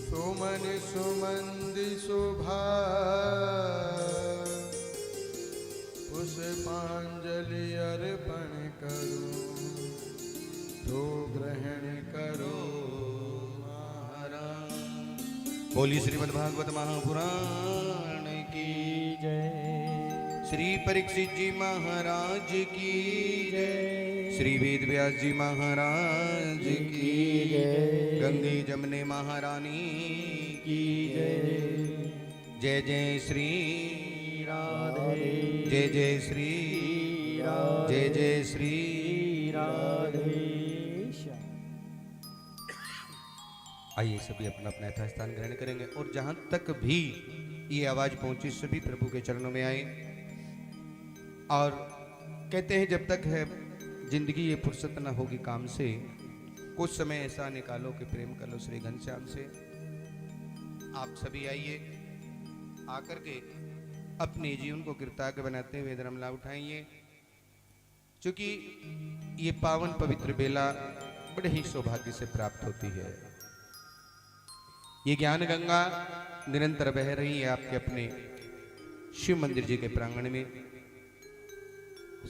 सुमन सुमंदि शोभा पुष्पांजलि अर्पण करूं तो ग्रहण करो महाराज। बोली श्रीमद् भागवत महापुराण की जय। श्री परीक्षित जी महाराज की जय। श्री वेद व्यास जी महाराज की जय। गंगे जमुने महारानी की जय। जय जय श्री राधे। जय जय श्री राधे। जय जय श्री राधे। आइए सभी अपना अपना यथास्थान ग्रहण करेंगे और जहां तक भी ये आवाज पहुंची सभी प्रभु के चरणों में आए। और कहते हैं जब तक है जिंदगी ये फुर्सत न होगी काम से, कुछ समय ऐसा निकालो कि प्रेम कर लो श्री घनश्याम से। आप सभी आइए, आकर के अपने जीवन को कृतज्ञ बनाते हुए धर्मलाभ उठाइए। क्योंकि ये पावन पवित्र बेला बड़े ही सौभाग्य से प्राप्त होती है। ये ज्ञान गंगा निरंतर बह रही है आपके अपने शिव मंदिर जी के प्रांगण में।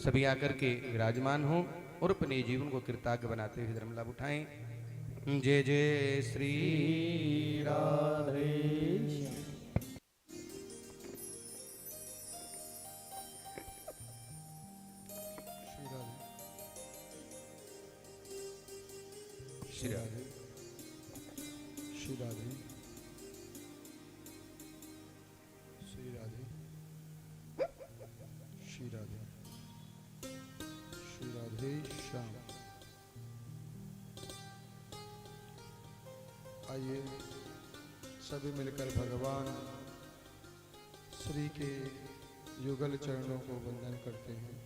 सभी आकर के विराजमान हो और अपने जीवन को कृतज्ञ बनाते हुए धर्म लाभ उठाएं। जय जय श्री राधे। श्री राधे श्री राधे श्री राधे श्री राधे श्री राधे श्याम। आइए सभी मिलकर भगवान श्री के युगल चरणों को वंदन करते हैं।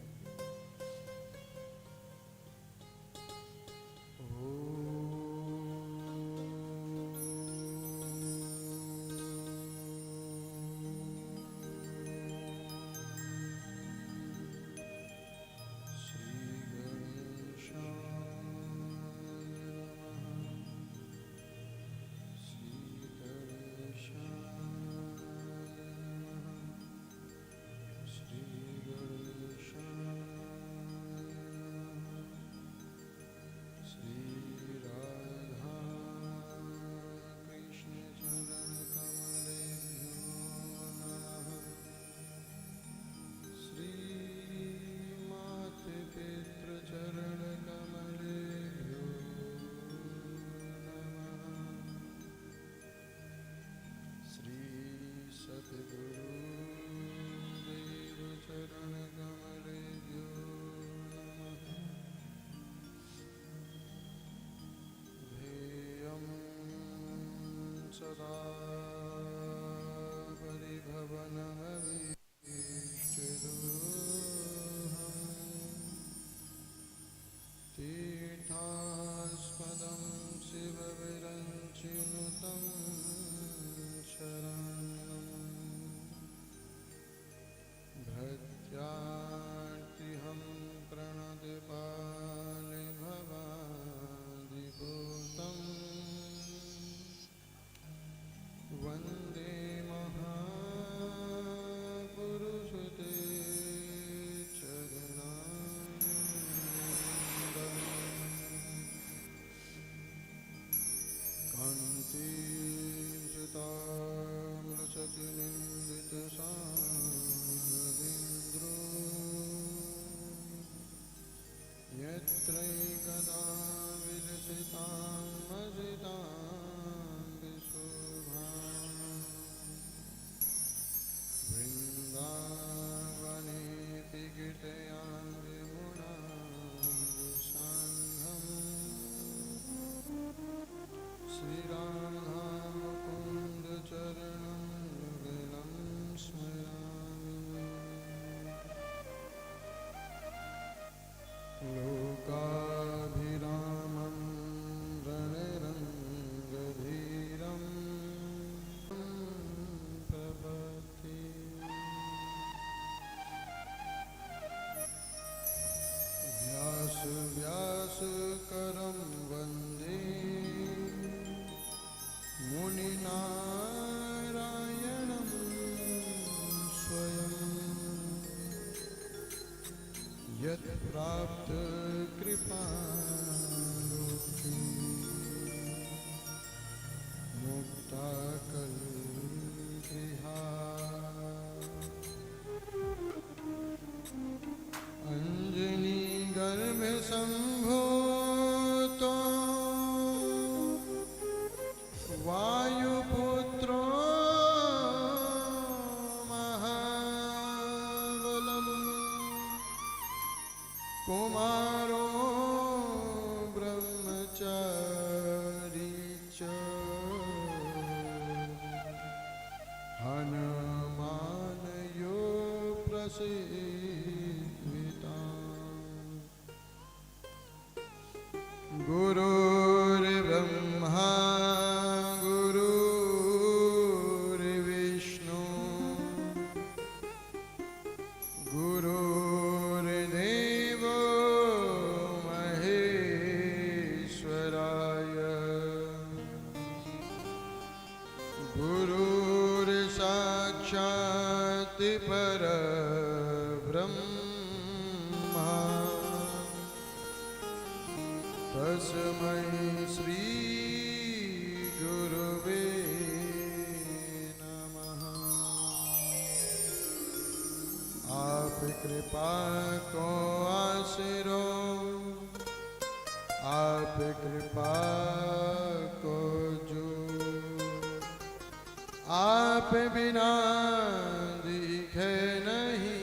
सदा परिभवनमभीष्टदोहम् तीर्थास्पदं शिवविरञ्चिनुतं शरणं भृत्यार्तिहं प्रणतपालि भवादिभूतम् वन्दे महापुरुषते चरणारविन्दम् कान्तिसुतामृषतिनिन्दितसादिन्द्रो यत्रैकदा विलसितां मजितां वृन्दावनेति कीर्तयां विमुनां श्रीराधा मुकुन्द चरणं युगलं स्मरामि। लोकाभिरामं रणरङ्गधीरं प्रपत्ति व्यासकरं वन्दे मुक्ता कलगृहा अंजनी गर्भ संभूतो वायुपुत्रो महाबलम् कुमारो ब्रह्मचारी च हनुमानयो प्रसीदिता गुरुर्ब्रह्मा गुरुर्विष्णु गुरुर्देवो महेश्वराय गुरुर्साक्षात् परब्रह्मा तस्मै श्री गुरुवे नमः। आप कृपा को आसरो आप कृपा को जो आप बिना दिखे नहीं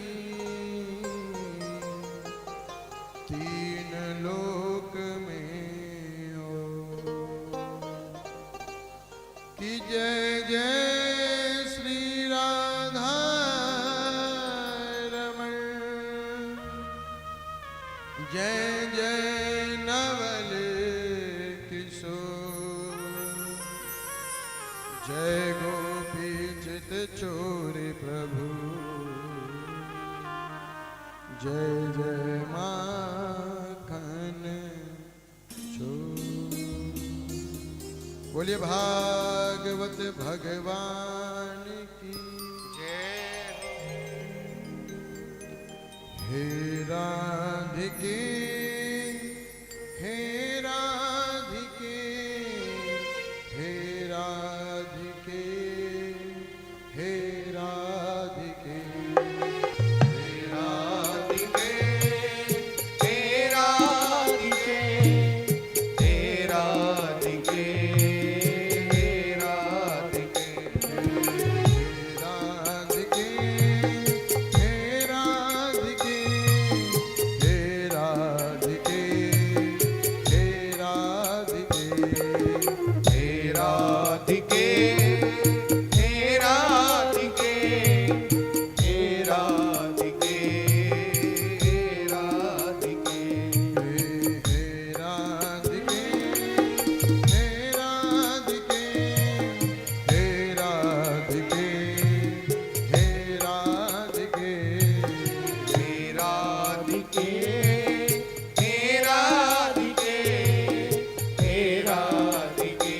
तीन लोक में हो कि जय जय श्री राधा रमण जय जय नवल किशोर जय गोपी चित चोर प्रभु जय जय माखन चोर। बोलिए भागवत भगवान की हे राधिके हे राधिके हे राधिके हे राधिके हे राधिके हे राधिके हे राधिके हे राधिके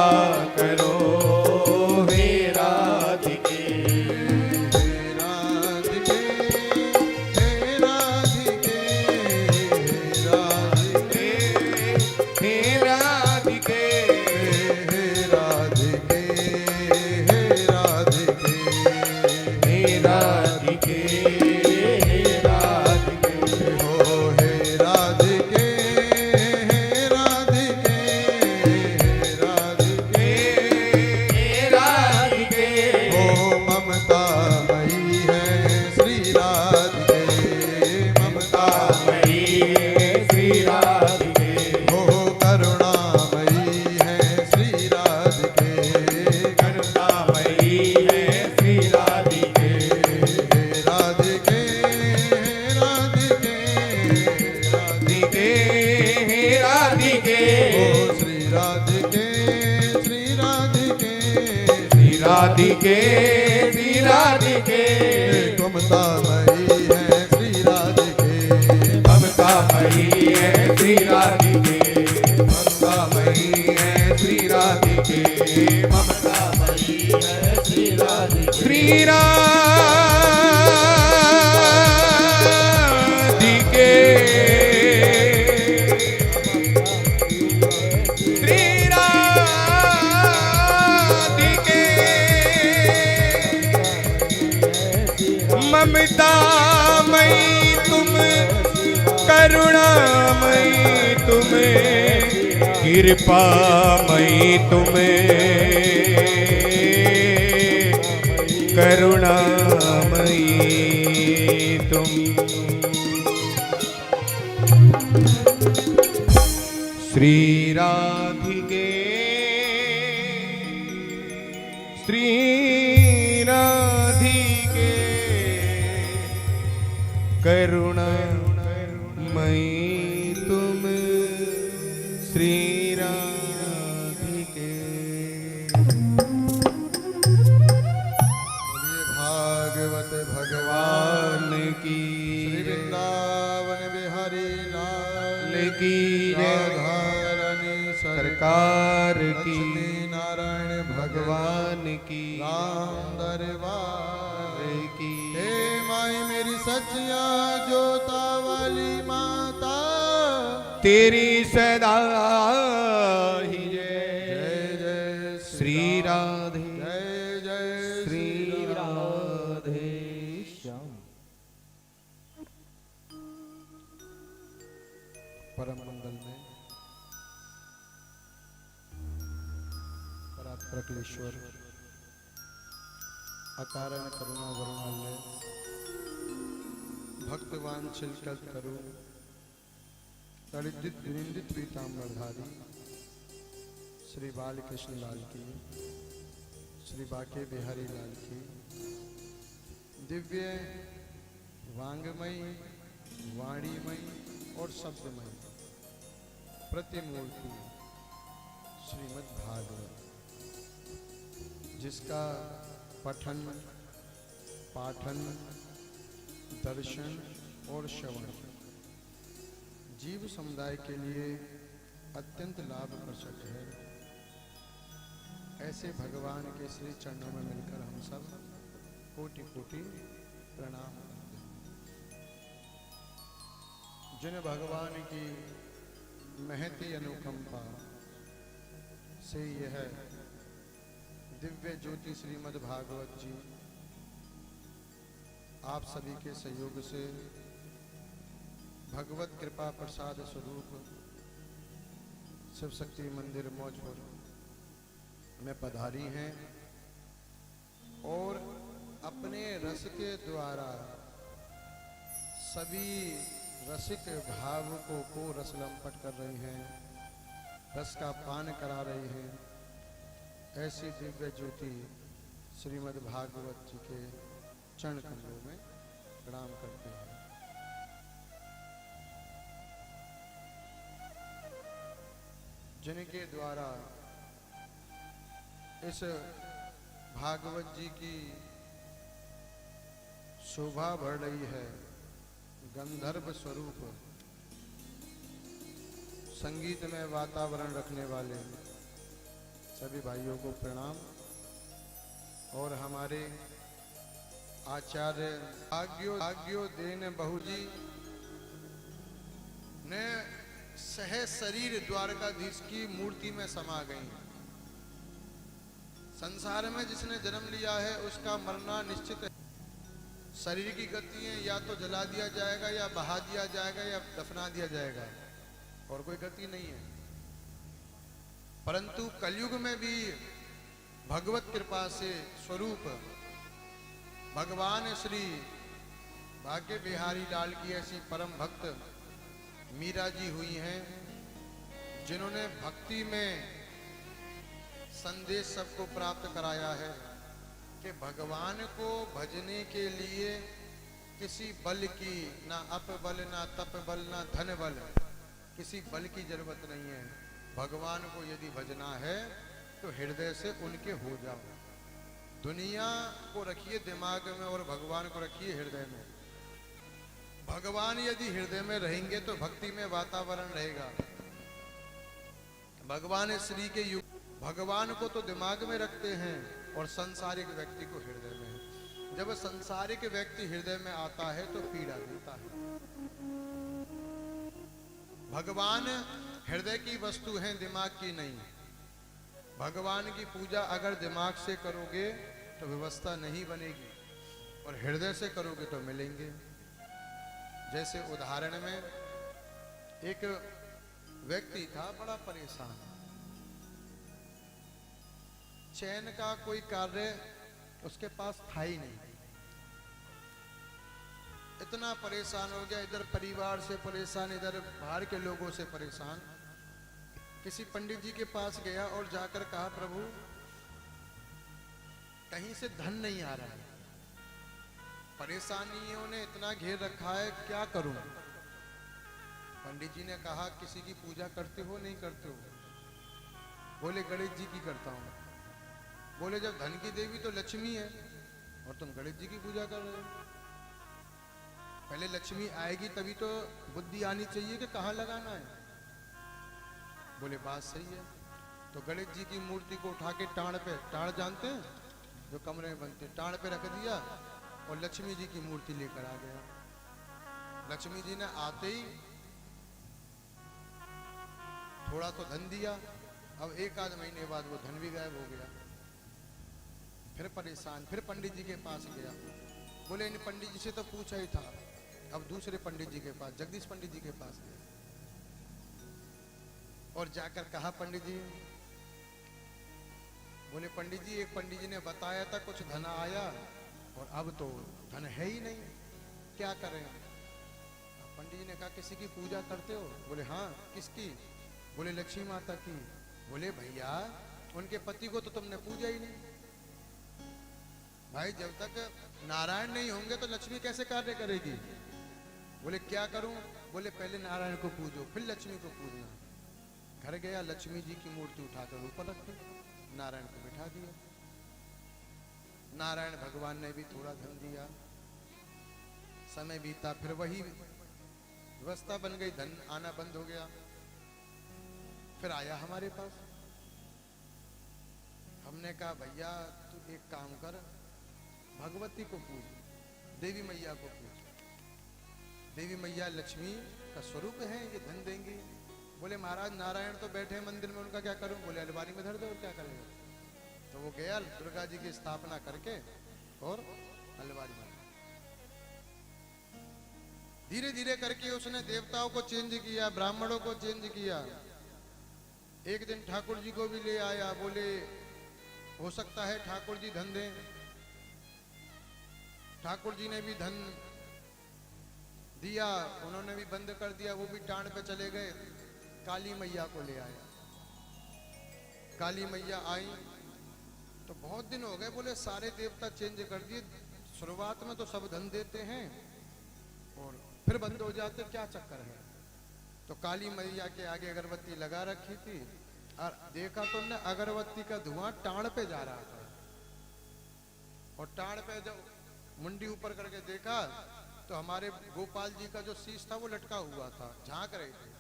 कृपा करो हे राधिके। राधिके हे राधिके राधिके हे राधिके हे राधिके हे राधिके हे राधिके हे राधिके हो हे राधिके हे राधिके हे राधिके हे राधिके हो ममता मई है श्री राधिके ममता मई है श्री राधिके। हो करुणामयी है श्री राधिके करुणामयी है श्री राधिके। हे राधिके राधिके राधिके हे राधिके हो श्री राधिके श्री राधिके श्री राधिके श्री राधिके ममता मई है श्री राधिके ममता मई है श्री राधिके। ममता मई है श्री राधिके ममता मई है श्री राधिके। श्री राधिके श्री राधिके ममता मई तुम करुणामयी तुम कृपामयी तुम करुणामयी तुम श्री राधिके श्री राधिके करुणामयी तुम श्री राधिके। बोलिए भागवत भगवान भगवान की श्री वृंदावन बिहारी लाल की जय। राधारानी सरकार की लक्ष्मी नारायण भगवान की राम दरबार की हे माई मेरी सचिया जोता वाली माता तेरी सदा ही जय जय जय श्री राधे जय जय श्री राधे श्याम। परम मंगल में परात्परकलेश्वर अकारण करुणा वरुणालय भक्तवान छिलकत करु तड़ित विनिंदित पीताम्बरधारी श्री बालकृष्ण लाल की श्री बाके बिहारी लाल की दिव्य वांगमयी वाणीमयी और शब्दमयी प्रतिमूर्ति श्रीमद् भागवत जिसका पठन पाठन दर्शन और श्रवण जीव समुदाय के लिए अत्यंत लाभप्रद है। ऐसे भगवान के श्री चरणों में मिलकर हम सब कोटि कोटि प्रणाम करते हैं। जिन भगवान की महती अनुकंपा से यह दिव्य ज्योति श्रीमद् भागवत जी आप सभी के सहयोग से भगवत कृपा प्रसाद स्वरूप शिव शक्ति मंदिर मौजपुर में पधारी हैं और अपने रस के द्वारा सभी रसिक भावुकों को रस लंपट कर रही हैं, रस का पान करा रही हैं। ऐसी दिव्य ज्योति श्रीमद् भागवत जी के चरण कमलों में प्रणाम करते हैं। जिनके द्वारा इस भागवत जी की शोभा बढ़ रही है, गंधर्व स्वरूप संगीत में वातावरण रखने वाले सभी भाइयों को प्रणाम। और हमारे आचार्य भाग्यो देन बहू जी ने सह शरीर द्वारकाधीश की मूर्ति में समा गई हैं। संसार में जिसने जन्म लिया है उसका मरना निश्चित है। शरीर की गतियां या तो जला दिया जाएगा या बहा दिया जाएगा या दफना दिया जाएगा, और कोई गति नहीं है। परंतु कलयुग में भी भगवत कृपा से स्वरूप भगवान श्री भाग्य बिहारी लाल की ऐसी परम भक्त मीरा जी हुई हैं, जिन्होंने भक्ति में संदेश सबको प्राप्त कराया है कि भगवान को भजने के लिए किसी बल की, ना अप बल, ना तप बल, ना धन बल, किसी बल की जरूरत नहीं है। भगवान को यदि भजना है तो हृदय से उनके हो जाओ। दुनिया को रखिए दिमाग में और भगवान को रखिए हृदय में। भगवान यदि हृदय में रहेंगे तो भक्ति में वातावरण रहेगा। भगवान श्री के युग भगवान को तो दिमाग में रखते हैं और संसारिक व्यक्ति को हृदय में। जब संसारिक व्यक्ति हृदय में आता है तो पीड़ा देता है। भगवान हृदय की वस्तु है, दिमाग की नहीं। भगवान की पूजा अगर दिमाग से करोगे तो व्यवस्था नहीं बनेगी, और हृदय से करोगे तो मिलेंगे। जैसे उदाहरण में एक व्यक्ति था बड़ा परेशान, चैन का कोई कार्य उसके पास था ही नहीं। इतना परेशान हो गया, इधर परिवार से परेशान, इधर बाहर के लोगों से परेशान। किसी पंडित जी के पास गया और जाकर कहा, प्रभु कहीं से धन नहीं आ रहा है, परेशानियों ने इतना घेर रखा है, क्या करूं? पंडित जी ने कहा, किसी की पूजा करते हो नहीं करते हो? बोले गणेश जी की करता हूं। बोले जब धन की देवी तो लक्ष्मी है और तुम गणेश जी की पूजा कर रहे हो। पहले लक्ष्मी आएगी तभी तो बुद्धि आनी चाहिए कि कहाँ लगाना है। बोले बात सही है। तो गणेश जी की मूर्ति को उठा के टाण पे, टाण जानते हैं जो कमरे में बनते, टाण पे रख दिया और लक्ष्मी जी की मूर्ति लेकर आ गया। लक्ष्मी जी ने आते ही थोड़ा तो धन दिया। अब एक आध महीने बाद वो धन भी गायब हो गया। फिर परेशान, फिर पंडित जी के पास गया। बोले इन पंडित जी से तो पूछा ही था। अब दूसरे पंडित जी के पास, जगदीश पंडित जी के पास गया और जाकर कहा, पंडित जी। बोले पंडित जी, एक पंडित जी ने बताया था कुछ धन आया और अब तो धन है ही नहीं, क्या करें? पंडित जी ने कहा, किसी की पूजा करते हो? बोले हाँ। किसकी? बोले लक्ष्मी माता की। बोले भैया उनके पति को तो तुमने पूजा ही नहीं। भाई जब तक नारायण नहीं होंगे तो लक्ष्मी कैसे कार्य करेगी? बोले क्या करूं? बोले पहले नारायण को पूजो फिर लक्ष्मी को पूजना। घर गया, लक्ष्मी जी की मूर्ति उठाकर ऊपर रख दी, नारायण को बिठा दिया। नारायण भगवान ने भी थोड़ा धन दिया। समय बीता, फिर वही व्यवस्था बन गई, धन आना बंद हो गया। फिर आया हमारे पास। हमने कहा भैया तू एक काम कर, भगवती को पूज, देवी मैया को पूज। देवी मैया लक्ष्मी का स्वरूप है, ये धन देंगी। बोले महाराज नारायण तो बैठे हैं मंदिर में, उनका क्या करूं? बोले अलमारी में धर दो, और क्या करेगा? तो वो गया दुर्गा जी की स्थापना करके और अलमारी में। धीरे धीरे करके उसने देवताओं को चेंज किया, ब्राह्मणों को चेंज किया। एक दिन ठाकुर जी को भी ले आया। बोले हो सकता है ठाकुर जी धन दें। ठाकुर जी ने भी धन दिया, उन्होंने भी बंद कर दिया, वो भी टाण पे चले गए। काली मैया को ले आया। काली मैया आई तो बहुत दिन हो गए। बोले सारे देवता चेंज कर दिए, शुरुआत में तो सब धन देते हैं और फिर बंद हो जाते, क्या चक्कर है? तो काली मैया के आगे अगरबत्ती लगा रखी थी और देखा तो ने अगरबत्ती का धुआं टाण पे जा रहा था। और टाण पे जब मुंडी ऊपर करके देखा तो हमारे गोपाल जी का जो शीश था वो लटका हुआ था, झांक रहे थे।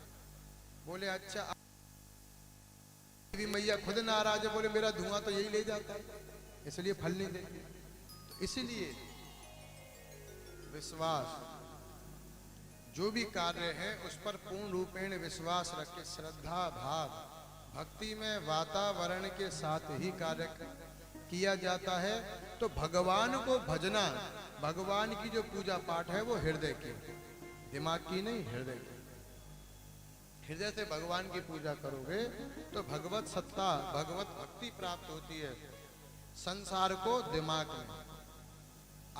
बोले अच्छा देवी मैया खुद नाराज है, बोले मेरा धुआं तो यही ले जाता है, इसलिए फल नहीं देती। तो इसलिए विश्वास, जो भी कार्य है उस पर पूर्ण रूपेण विश्वास रख के श्रद्धा भाव भक्ति में वातावरण के साथ ही कार्य किया जाता है। तो भगवान को भजना, भगवान की जो पूजा पाठ है वो हृदय की, दिमाग की नहीं, हृदय की। हृदय से भगवान की पूजा करोगे तो भगवत सत्ता, भगवत भक्ति प्राप्त होती है। संसार को दिमाग में,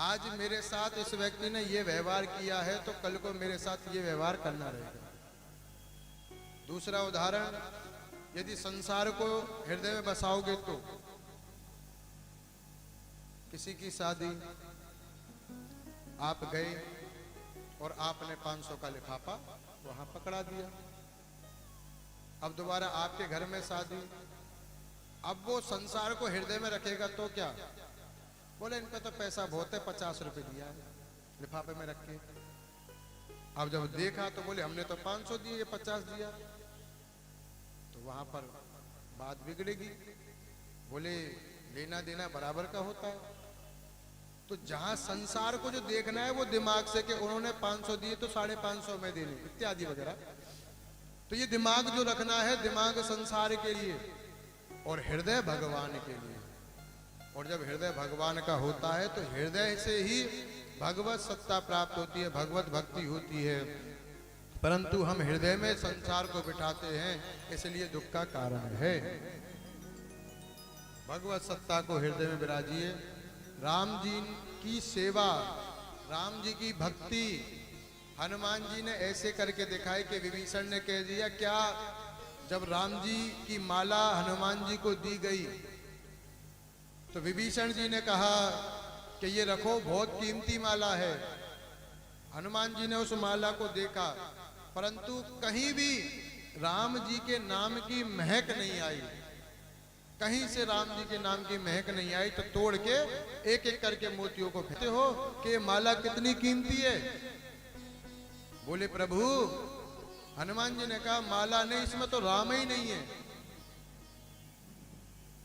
आज मेरे साथ इस व्यक्ति ने ये व्यवहार किया है तो कल को मेरे साथ ये व्यवहार करना रहेगा। दूसरा उदाहरण, यदि संसार को हृदय में बसाओगे तो किसी की शादी, आप गए और आपने 500 का लिफाफा वहां पकड़ा दिया। अब दोबारा आपके घर में शादी, अब वो संसार को हृदय में रखेगा तो क्या, बोले इन पे तो पैसा बहुत है, 50 रुपए दिया है लिफाफे में रख के। अब जब देखा तो बोले हमने तो 500 दिए, ये 50 दिया, तो वहां पर बात बिगड़ेगी। बोले लेना देना बराबर का होता है। तो जहां संसार को जो देखना है वो दिमाग से, कि उन्होंने 500 दिए तो 550 में देने, इत्यादि वगैरह। तो ये दिमाग जो रखना है, दिमाग संसार के लिए और हृदय भगवान के लिए। और जब हृदय भगवान का होता है तो हृदय से ही भगवत सत्ता प्राप्त होती है, भगवत भक्ति होती है। परंतु हम हृदय में संसार को बिठाते हैं, इसलिए दुख का कारण है। भगवत सत्ता को हृदय में विराजिए। राम जी की सेवा, राम जी की भक्ति हनुमान जी ने ऐसे करके दिखाई कि विभीषण ने कह दिया, क्या जब राम जी की माला हनुमान जी को दी गई तो विभीषण जी ने कहा कि ये रखो, बहुत कीमती माला है। हनुमान जी ने उस माला को देखा, परंतु कहीं भी राम जी के नाम की महक नहीं आई, कहीं से राम जी के नाम की महक नहीं आई। तो तोड़ के एक एक करके मोतियों को फेंकते हो कि माला कितनी कीमती है। बोले प्रभु, हनुमान जी ने कहा माला नहीं, इसमें तो राम ही नहीं है,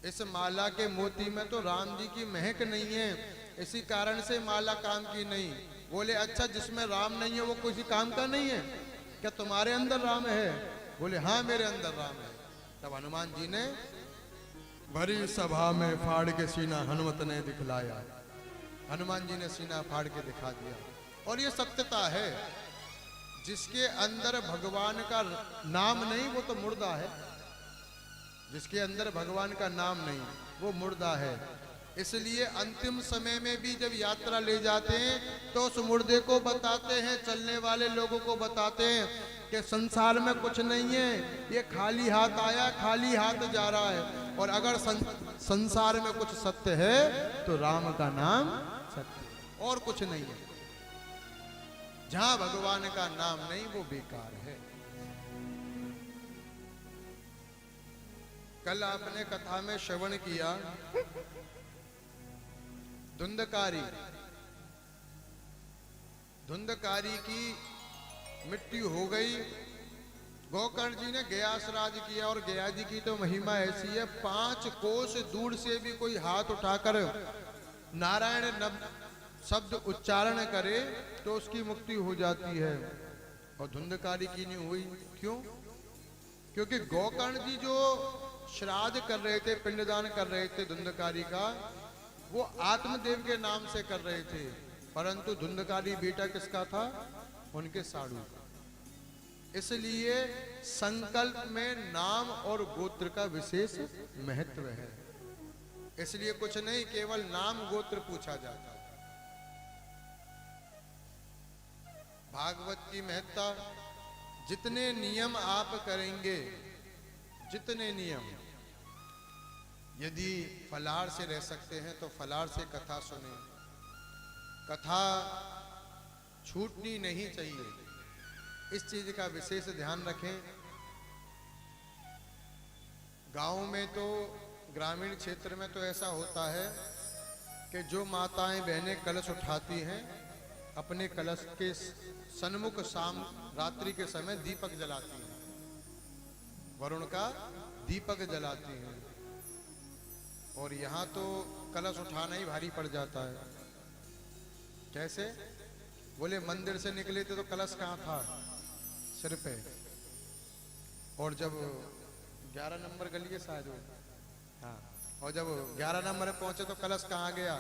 इस माला के मोती में तो राम जी की महक नहीं है, इसी कारण से माला काम की नहीं। बोले अच्छा, जिसमें राम नहीं है वो किसी काम का नहीं है क्या? तुम्हारे अंदर राम है? बोले हाँ मेरे अंदर राम है। तब हनुमान जी ने भरी सभा में फाड़ के सीना हनुमत ने दिखलाया। हनुमान जी ने सीना फाड़ के दिखा दिया। और ये सत्यता है, जिसके अंदर भगवान का नाम नहीं वो तो मुर्दा है, जिसके अंदर भगवान का नाम नहीं वो मुर्दा है। इसलिए अंतिम समय में भी जब यात्रा ले जाते हैं तो उस मुर्दे को बताते हैं, चलने वाले लोगों को बताते हैं कि संसार में कुछ नहीं है, ये खाली हाथ आया, खाली हाथ जा रहा है। और अगर संसार में कुछ सत्य है तो राम का नाम सत्य, और कुछ नहीं है। जहां भगवान का नाम नहीं वो बेकार है। कल आपने कथा में श्रवण किया, धुंधकारी की मृत्यु हो गई। गोकर्ण जी ने गयास राज किया, और गया जी की तो महिमा ऐसी है, 5 कोस दूर से भी कोई हाथ उठाकर नारायण शब्द उच्चारण करे तो उसकी मुक्ति हो जाती है। और धुंधकारी की नहीं हुई, क्यों? क्योंकि गोकर्ण जी जो श्राद्ध कर रहे थे, पिंडदान कर रहे थे धुंधकारी का, वो आत्मदेव के नाम से कर रहे थे, परंतु धुंधकारी बेटा किसका था? उनके साड़ू का। इसलिए संकल्प में नाम और गोत्र का विशेष महत्व है। इसलिए कुछ नहीं, केवल नाम गोत्र पूछा जाता है। भागवत की महत्ता, जितने नियम आप करेंगे, जितने नियम, यदि फलाहार से रह सकते हैं तो फलाहार से कथा सुने। कथा छूटनी नहीं चाहिए, इस चीज का विशेष ध्यान रखें। गांव में तो, ग्रामीण क्षेत्र में तो ऐसा होता है कि जो माताएं बहनें कलश उठाती हैं, अपने कलश के सन्मुख शाम रात्रि के समय दीपक जलाती हैं। वरुण का दीपक जलाती हैं। और यहाँ तो कलश उठाना ही भारी पड़ जाता है। कैसे? बोले मंदिर से निकले थे तो कलश कहाँ था? सिर पे। और जब 11 नंबर गली है शायद वो, हाँ, और जब 11 नंबर पे पहुंचे तो कलश कहाँ गया?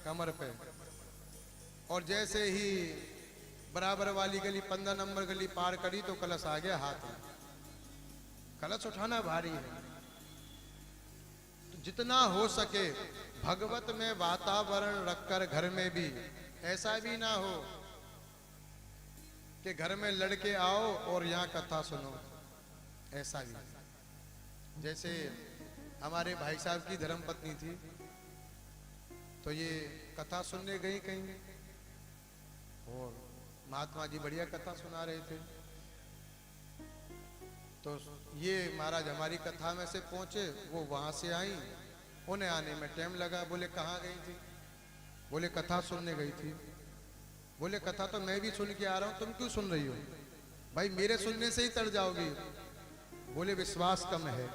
कमर पे। और जैसे ही बराबर वाली गली 15 नंबर गली पार करी तो कलश आ गया हाथ में। कलश उठाना भारी है। तो जितना हो सके भगवत में वातावरण रखकर घर में भी, ऐसा भी ना हो कि घर में लड़के आओ और यहाँ कथा सुनो, ऐसा भी। जैसे हमारे भाई साहब की धर्मपत्नी थी, तो ये कथा सुनने गई कहीं और महात्मा जी बढ़िया कथा सुना रहे थे। तो ये महाराज हमारी कथा में से पहुंचे, वो वहां से आई, उन्हें आने में टाइम लगा। बोले कहाँ गई थी? बोले कथा सुनने गई थी। बोले कथा तो मैं भी सुन के आ रहा हूं, तुम क्यों सुन रही हो? भाई मेरे सुनने से ही तर जाओगी। बोले विश्वास कम है।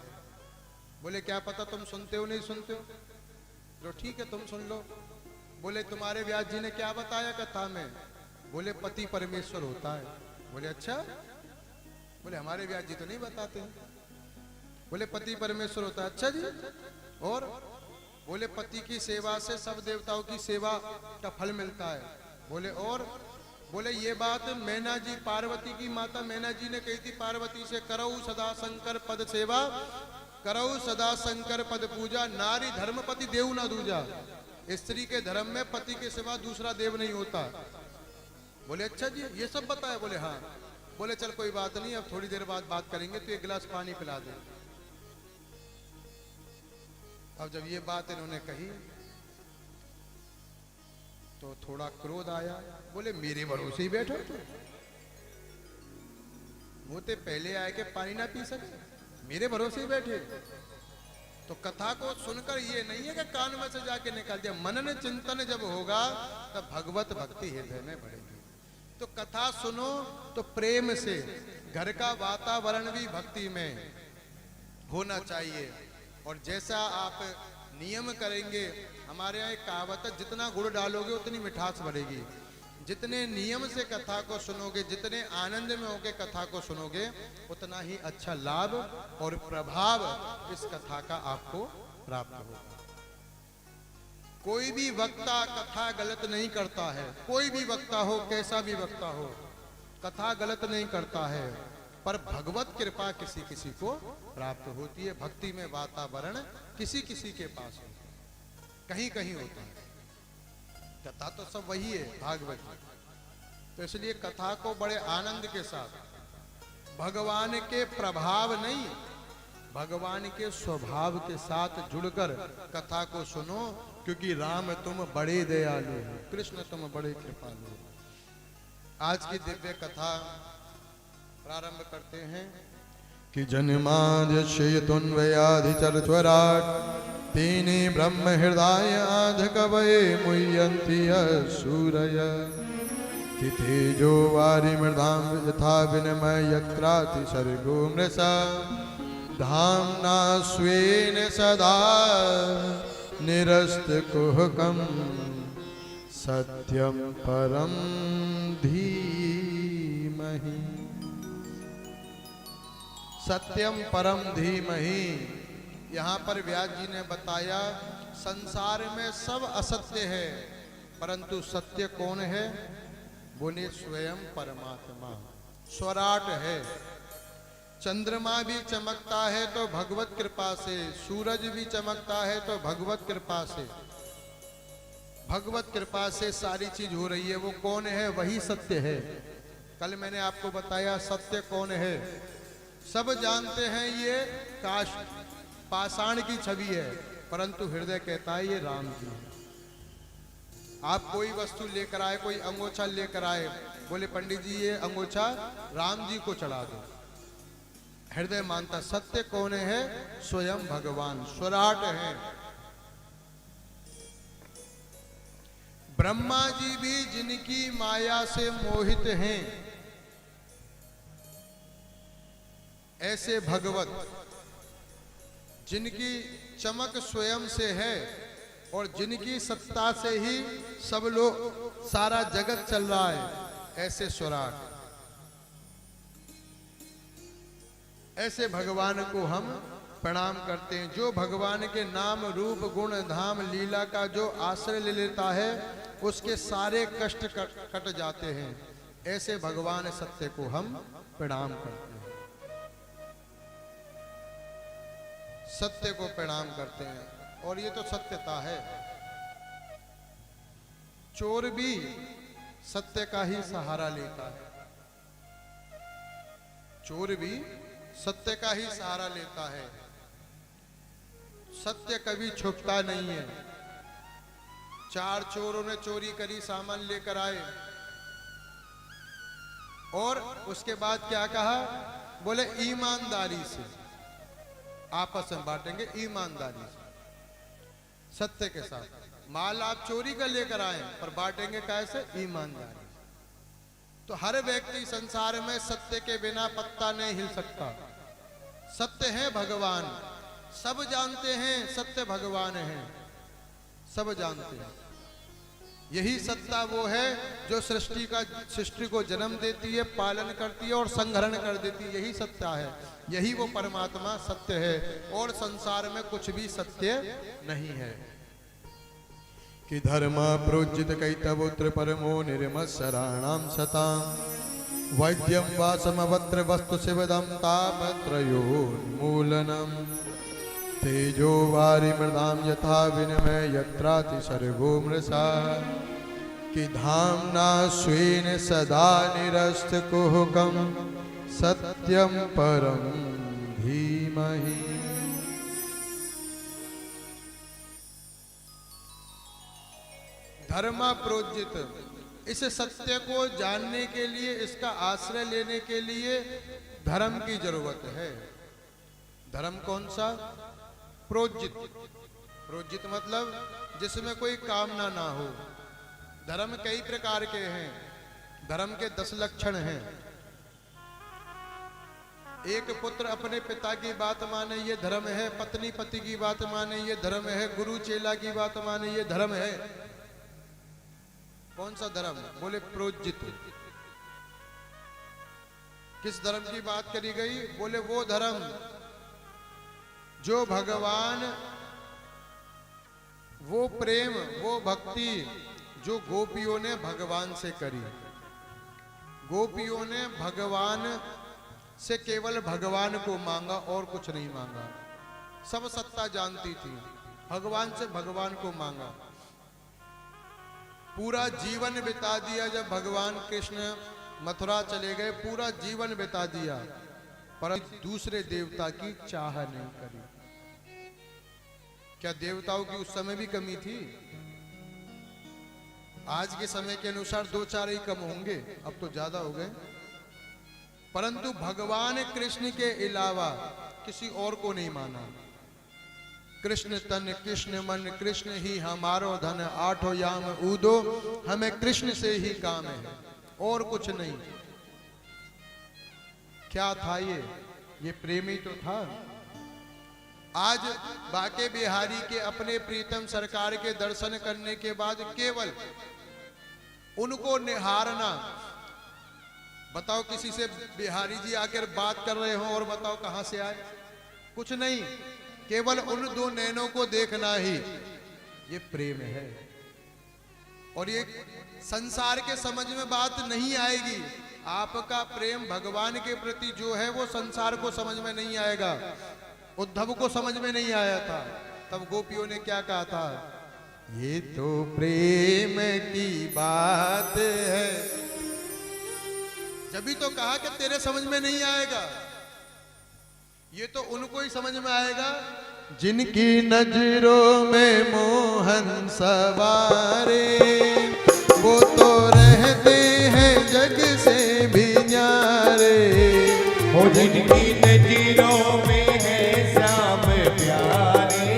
बोले क्या पता तुम सुनते हो नहीं सुनते हो, तो ठीक है तुम सुन लो। बोले तुम्हारे व्यास जी ने क्या बताया कथा में? बोले पति परमेश्वर होता है। बोले अच्छा? बोले हमारे व्यास जी तो नहीं बताते हैं। बोले पति परमेश्वर होता है, अच्छा जी। और बोले पति की सेवा से सब देवताओं की सेवा का फल मिलता है। बोले और? बोले ये बात मैना जी, पार्वती की माता मैना जी ने कही थी पार्वती से, करऊ सदा शंकर पद सेवा, करऊ सदा शंकर पद पूजा, नारी धर्मपति देव ना दूजा। स्त्री के धर्म में पति के सिवा दूसरा देव नहीं होता। बोले अच्छा जी, ये सब बताया? बोले हाँ। बोले चल कोई बात नहीं, अब थोड़ी देर बाद बात करेंगे, तो एक गिलास पानी पिला दे। अब जब ये बात इन्होंने कही तो थोड़ा क्रोध आया। बोले मेरे भरोसे ही बैठो तो, वो तो पहले आए के पानी ना पी सके, मेरे भरोसे ही बैठे। तो कथा को सुनकर ये नहीं है कि कान में से जाके निकाल दिया। मनन चिंतन जब होगा तब भगवत भक्ति हृदय में बढ़ेगी। तो कथा सुनो तो प्रेम से, घर का वातावरण भी भक्ति में होना चाहिए। और जैसा आप नियम करेंगे, हमारे यहाँ एक कहावत है, जितना गुड़ डालोगे उतनी मिठास बढ़ेगी। जितने नियम से कथा को सुनोगे, जितने आनंद में होके कथा को सुनोगे, उतना ही अच्छा लाभ और प्रभाव इस कथा का आपको प्राप्त होगा। कोई भी वक्ता कथा गलत नहीं करता है। कोई भी वक्ता हो, कैसा भी वक्ता हो, कथा गलत नहीं करता है। पर भगवत कृपा किसी किसी को प्राप्त होती है। भक्ति में वातावरण किसी किसी के पास होता है, कहीं कहीं होता है। कथा तो सब वही है, भागवत। तो इसलिए कथा को बड़े आनंद के साथ, भगवान के प्रभाव नहीं, भगवान के स्वभाव के साथ जुड़कर कथा को सुनो, क्योंकि राम तुम बड़े दयालु हो, कृष्ण तुम बड़े कृपालु हो। आज की दिव्य कथा प्रारंभ करते हैं कि जन्माद्यश्यतुन्वयाधिचरज्वराट् तेने ब्रह्म हृदय आध कवये मुह्यन्ति सूरय तिथेजो वारि मृधां यथा विनिमय यत्राति सर्गो मृषा धाम्ना स्वेन सदा निरस्तकुहकं सत्यं परं धीमहि। सत्यम परम धीमहि। यहाँ पर व्यास जी ने बताया संसार में सब असत्य है, परंतु सत्य कौन है? बोले स्वयं परमात्मा। स्वराट है। चंद्रमा भी चमकता है तो भगवत कृपा से, सूरज भी चमकता है तो भगवत कृपा से। भगवत कृपा से सारी चीज हो रही है। वो कौन है? वही सत्य है। कल मैंने आपको बताया सत्य कौन है। सब जानते हैं ये काश पाषाण की छवि है, परंतु हृदय कहता है ये राम जी है। आप कोई वस्तु लेकर आए, कोई अंगोछा लेकर आए, बोले पंडित जी ये अंगोछा राम जी को चढ़ा दो। हृदय मानता सत्य कौन है? स्वयं भगवान स्वराट है। ब्रह्मा जी भी जिनकी माया से मोहित हैं, ऐसे भगवत जिनकी चमक स्वयं से है और जिनकी सत्ता से ही सब लोग सारा जगत चल रहा है, ऐसे स्वराट, ऐसे भगवान को हम प्रणाम करते हैं। जो भगवान के नाम रूप गुण धाम लीला का जो आश्रय ले लेता है उसके सारे कष्ट कट जाते हैं। ऐसे भगवान सत्य को हम प्रणाम करते हैं, सत्य को प्रणाम करते हैं। और ये तो सत्यता है। चोर भी सत्य का ही सहारा लेता है, चोर भी सत्य का ही सहारा लेता है। सत्य कभी छुपता नहीं है। 4 चोरों ने चोरी करी, सामान लेकर आए और उसके बाद क्या कहा? बोले ईमानदारी से आपस में बांटेंगे, ईमानदारी से, सत्य के साथ। माल आप चोरी का लेकर आए पर बांटेंगे कैसे? ईमानदारी। तो हर व्यक्ति संसार में सत्य के बिना पत्ता नहीं हिल सकता। सत्य है भगवान, सब जानते हैं सत्य भगवान है, सब जानते हैं। यही सत्ता वो है जो सृष्टि को जन्म देती है, पालन करती है और संहरण कर देती है। यही सत्ता है, यही वो परमात्मा सत्य है और संसार में कुछ भी सत्य नहीं है। कि धर्म प्रोज्जित कैतवोत्र परमो निर्मत्सराणाम सताम वैद्यम वासमवत्र वस्तु शिवदम तापत्रयोन्मूलनम तेजो वारि मृदाम यथा विनिमय यत्राति सर्गो मृषा कि धाम्ना स्वेन सदा निरस्तकुहकं सत्यं परं धीमहि। धर्म प्रोज्जित, इस सत्य को जानने के लिए, इसका आश्रय लेने के लिए धर्म की जरूरत है। धर्म कौन सा? प्रोज्जित। प्रोज्जित मतलब जिसमें कोई कामना ना हो। धर्म कई प्रकार के हैं, धर्म के 10 लक्षण हैं। एक पुत्र अपने पिता की बात माने, ये धर्म है। पत्नी पति की बात माने, ये धर्म है। गुरु चेला की बात माने, ये धर्म है। कौन सा धर्म? बोले प्रोज्जित। किस धर्म की बात करी गई? बोले वो धर्म जो भगवान, वो प्रेम, वो भक्ति जो गोपियों ने भगवान से करी। गोपियों ने भगवान से केवल भगवान को मांगा और कुछ नहीं मांगा। सब सत्ता जानती थी, भगवान से भगवान को मांगा। पूरा जीवन बिता दिया। जब भगवान कृष्ण मथुरा चले गए, पूरा जीवन बिता दिया, पर दूसरे देवता की चाह नहीं करी। क्या देवताओं की उस समय भी कमी थी? आज के समय के अनुसार 2-4 ही कम होंगे, अब तो ज्यादा हो गए। परंतु भगवान कृष्ण के अलावा किसी और को नहीं माना। कृष्ण तन कृष्ण मन कृष्ण ही हमारो धन, 8 याम ऊदो, हमें कृष्ण से ही काम है और कुछ नहीं। क्या था ये प्रेम ही तो था। आज बाके बिहारी के अपने प्रीतम सरकार के दर्शन करने के बाद केवल उनको निहारना। बताओ किसी से बिहारी जी आकर बात कर रहे हो और बताओ कहां से आए? कुछ नहीं, केवल उन 2 नैनों को देखना ही ये प्रेम है। और ये संसार के समझ में बात नहीं आएगी। आपका प्रेम भगवान के प्रति जो है वो संसार को समझ में नहीं आएगा। उद्धव को समझ में नहीं आया था, तब गोपियों ने क्या कहा था? ये तो प्रेम की बात है। जब भी तो कहा कि तेरे समझ में नहीं आएगा, ये तो उनको ही समझ में आएगा जिनकी नजरों में मोहन सवारे। वो तो रहते हैं जग से भी न्यारे। हो जिनकी नजरों में है श्याम प्यारे,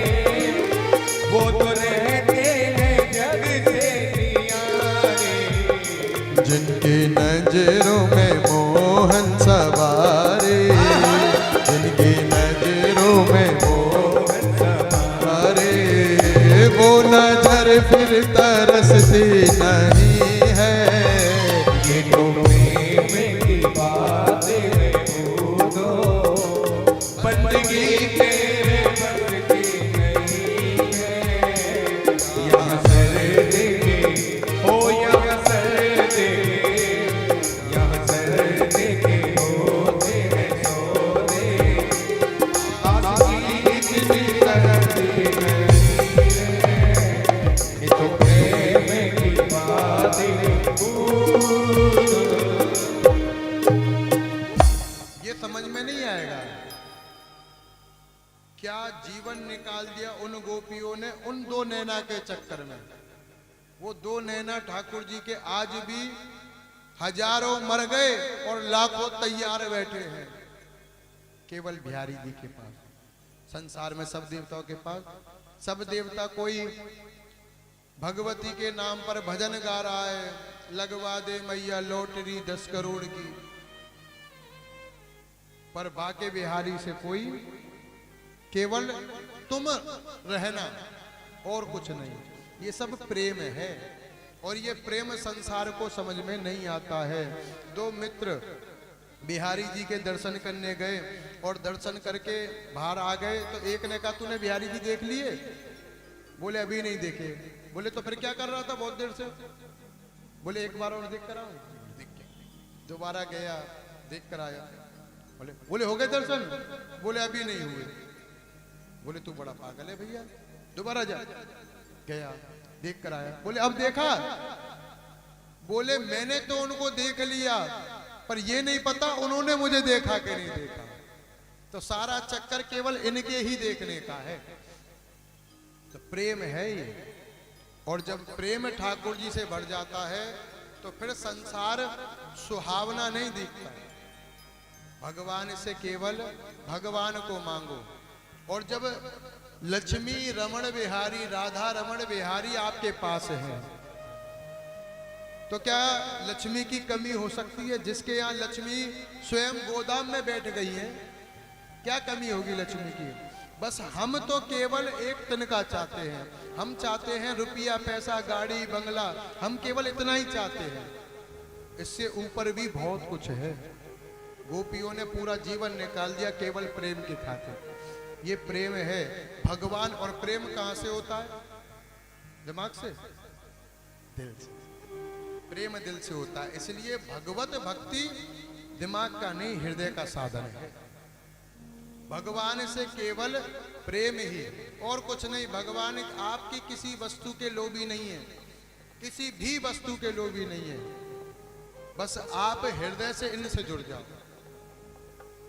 वो तो रहते हैं जग से न्यारे। जिनकी नजरों में मोहन सवारे, में मोहन समा। अरे वो नजर फिर तरसती नहीं है, ये तो प्रेम की बातें भूलो, बंदगी तेरे बस की नहीं है। यहाँ सर्दी हो यहाँ सर्दी, यहाँ सर्दी के होते हैं सौदे, आशिकी किसी तरह नहीं है। ये तो प्रेम की बातें भूलो। ये समझ में नहीं आएगा। क्या जीवन निकाल दिया उन गोपियों ने उन दो नैना के चक्कर में। वो दो नैना ठाकुर जी के आज भी हजारों मर गए और लाखों तैयार बैठे हैं केवल बिहारी जी के पास। संसार में सब देवताओं के पास, सब देवता कोई भगवती के नाम पर भजन गा रहा है, लगवा दे मैया लॉटरी 10 करोड़ की, पर बाके बिहारी से कोई केवल तुम रहना और कुछ नहीं। ये सब प्रेम है और ये प्रेम संसार को समझ में नहीं आता है। दो मित्र बिहारी जी के दर्शन करने गए और दर्शन करके बाहर आ गए तो एक ने कहा तूने बिहारी जी देख लिए? बोले अभी नहीं देखे। बोले तो फिर क्या कर रहा था बहुत देर से? बोले एक बार और देख कर आऊं। दोबारा गया, देख कर आया। बोले हो गए दर्शन? बोले अभी नहीं हुए। बोले तू बड़ा पागल है भैया, दोबारा जा। गया, देख कर आया। बोले अब देखा? बोले मैंने तो उनको देख लिया पर ये नहीं पता उन्होंने मुझे देखा कि नहीं देखा। तो सारा चक्कर केवल इनके ही देखने का है। तो प्रेम है ये। और जब प्रेम ठाकुर जी से बढ़ जाता है तो फिर संसार सुहावना नहीं दिखता। भगवान से केवल भगवान को मांगो। और जब लक्ष्मी रमण बिहारी, राधा रमण बिहारी आपके पास है तो क्या लक्ष्मी की कमी हो सकती है? जिसके यहाँ लक्ष्मी स्वयं गोदाम में बैठ गई है, क्या कमी होगी लक्ष्मी की? बस हम तो केवल एक तिनका चाहते हैं। हम चाहते हैं रुपया, पैसा, गाड़ी, बंगला, हम केवल इतना ही चाहते हैं। इससे ऊपर भी बहुत कुछ है। गोपियों ने पूरा जीवन निकाल दिया केवल प्रेम के खातिर। ये प्रेम है भगवान। और प्रेम कहां से होता है? दिमाग से? दिल से। प्रेम दिल से होता है। इसलिए भगवत भक्ति दिमाग का नहीं, हृदय का साधन है। भगवान से केवल प्रेम ही, और कुछ नहीं। भगवान आपकी किसी वस्तु के लोभी नहीं है, किसी भी वस्तु के लोभी नहीं है। बस आप हृदय से इनसे जुड़ जाओ।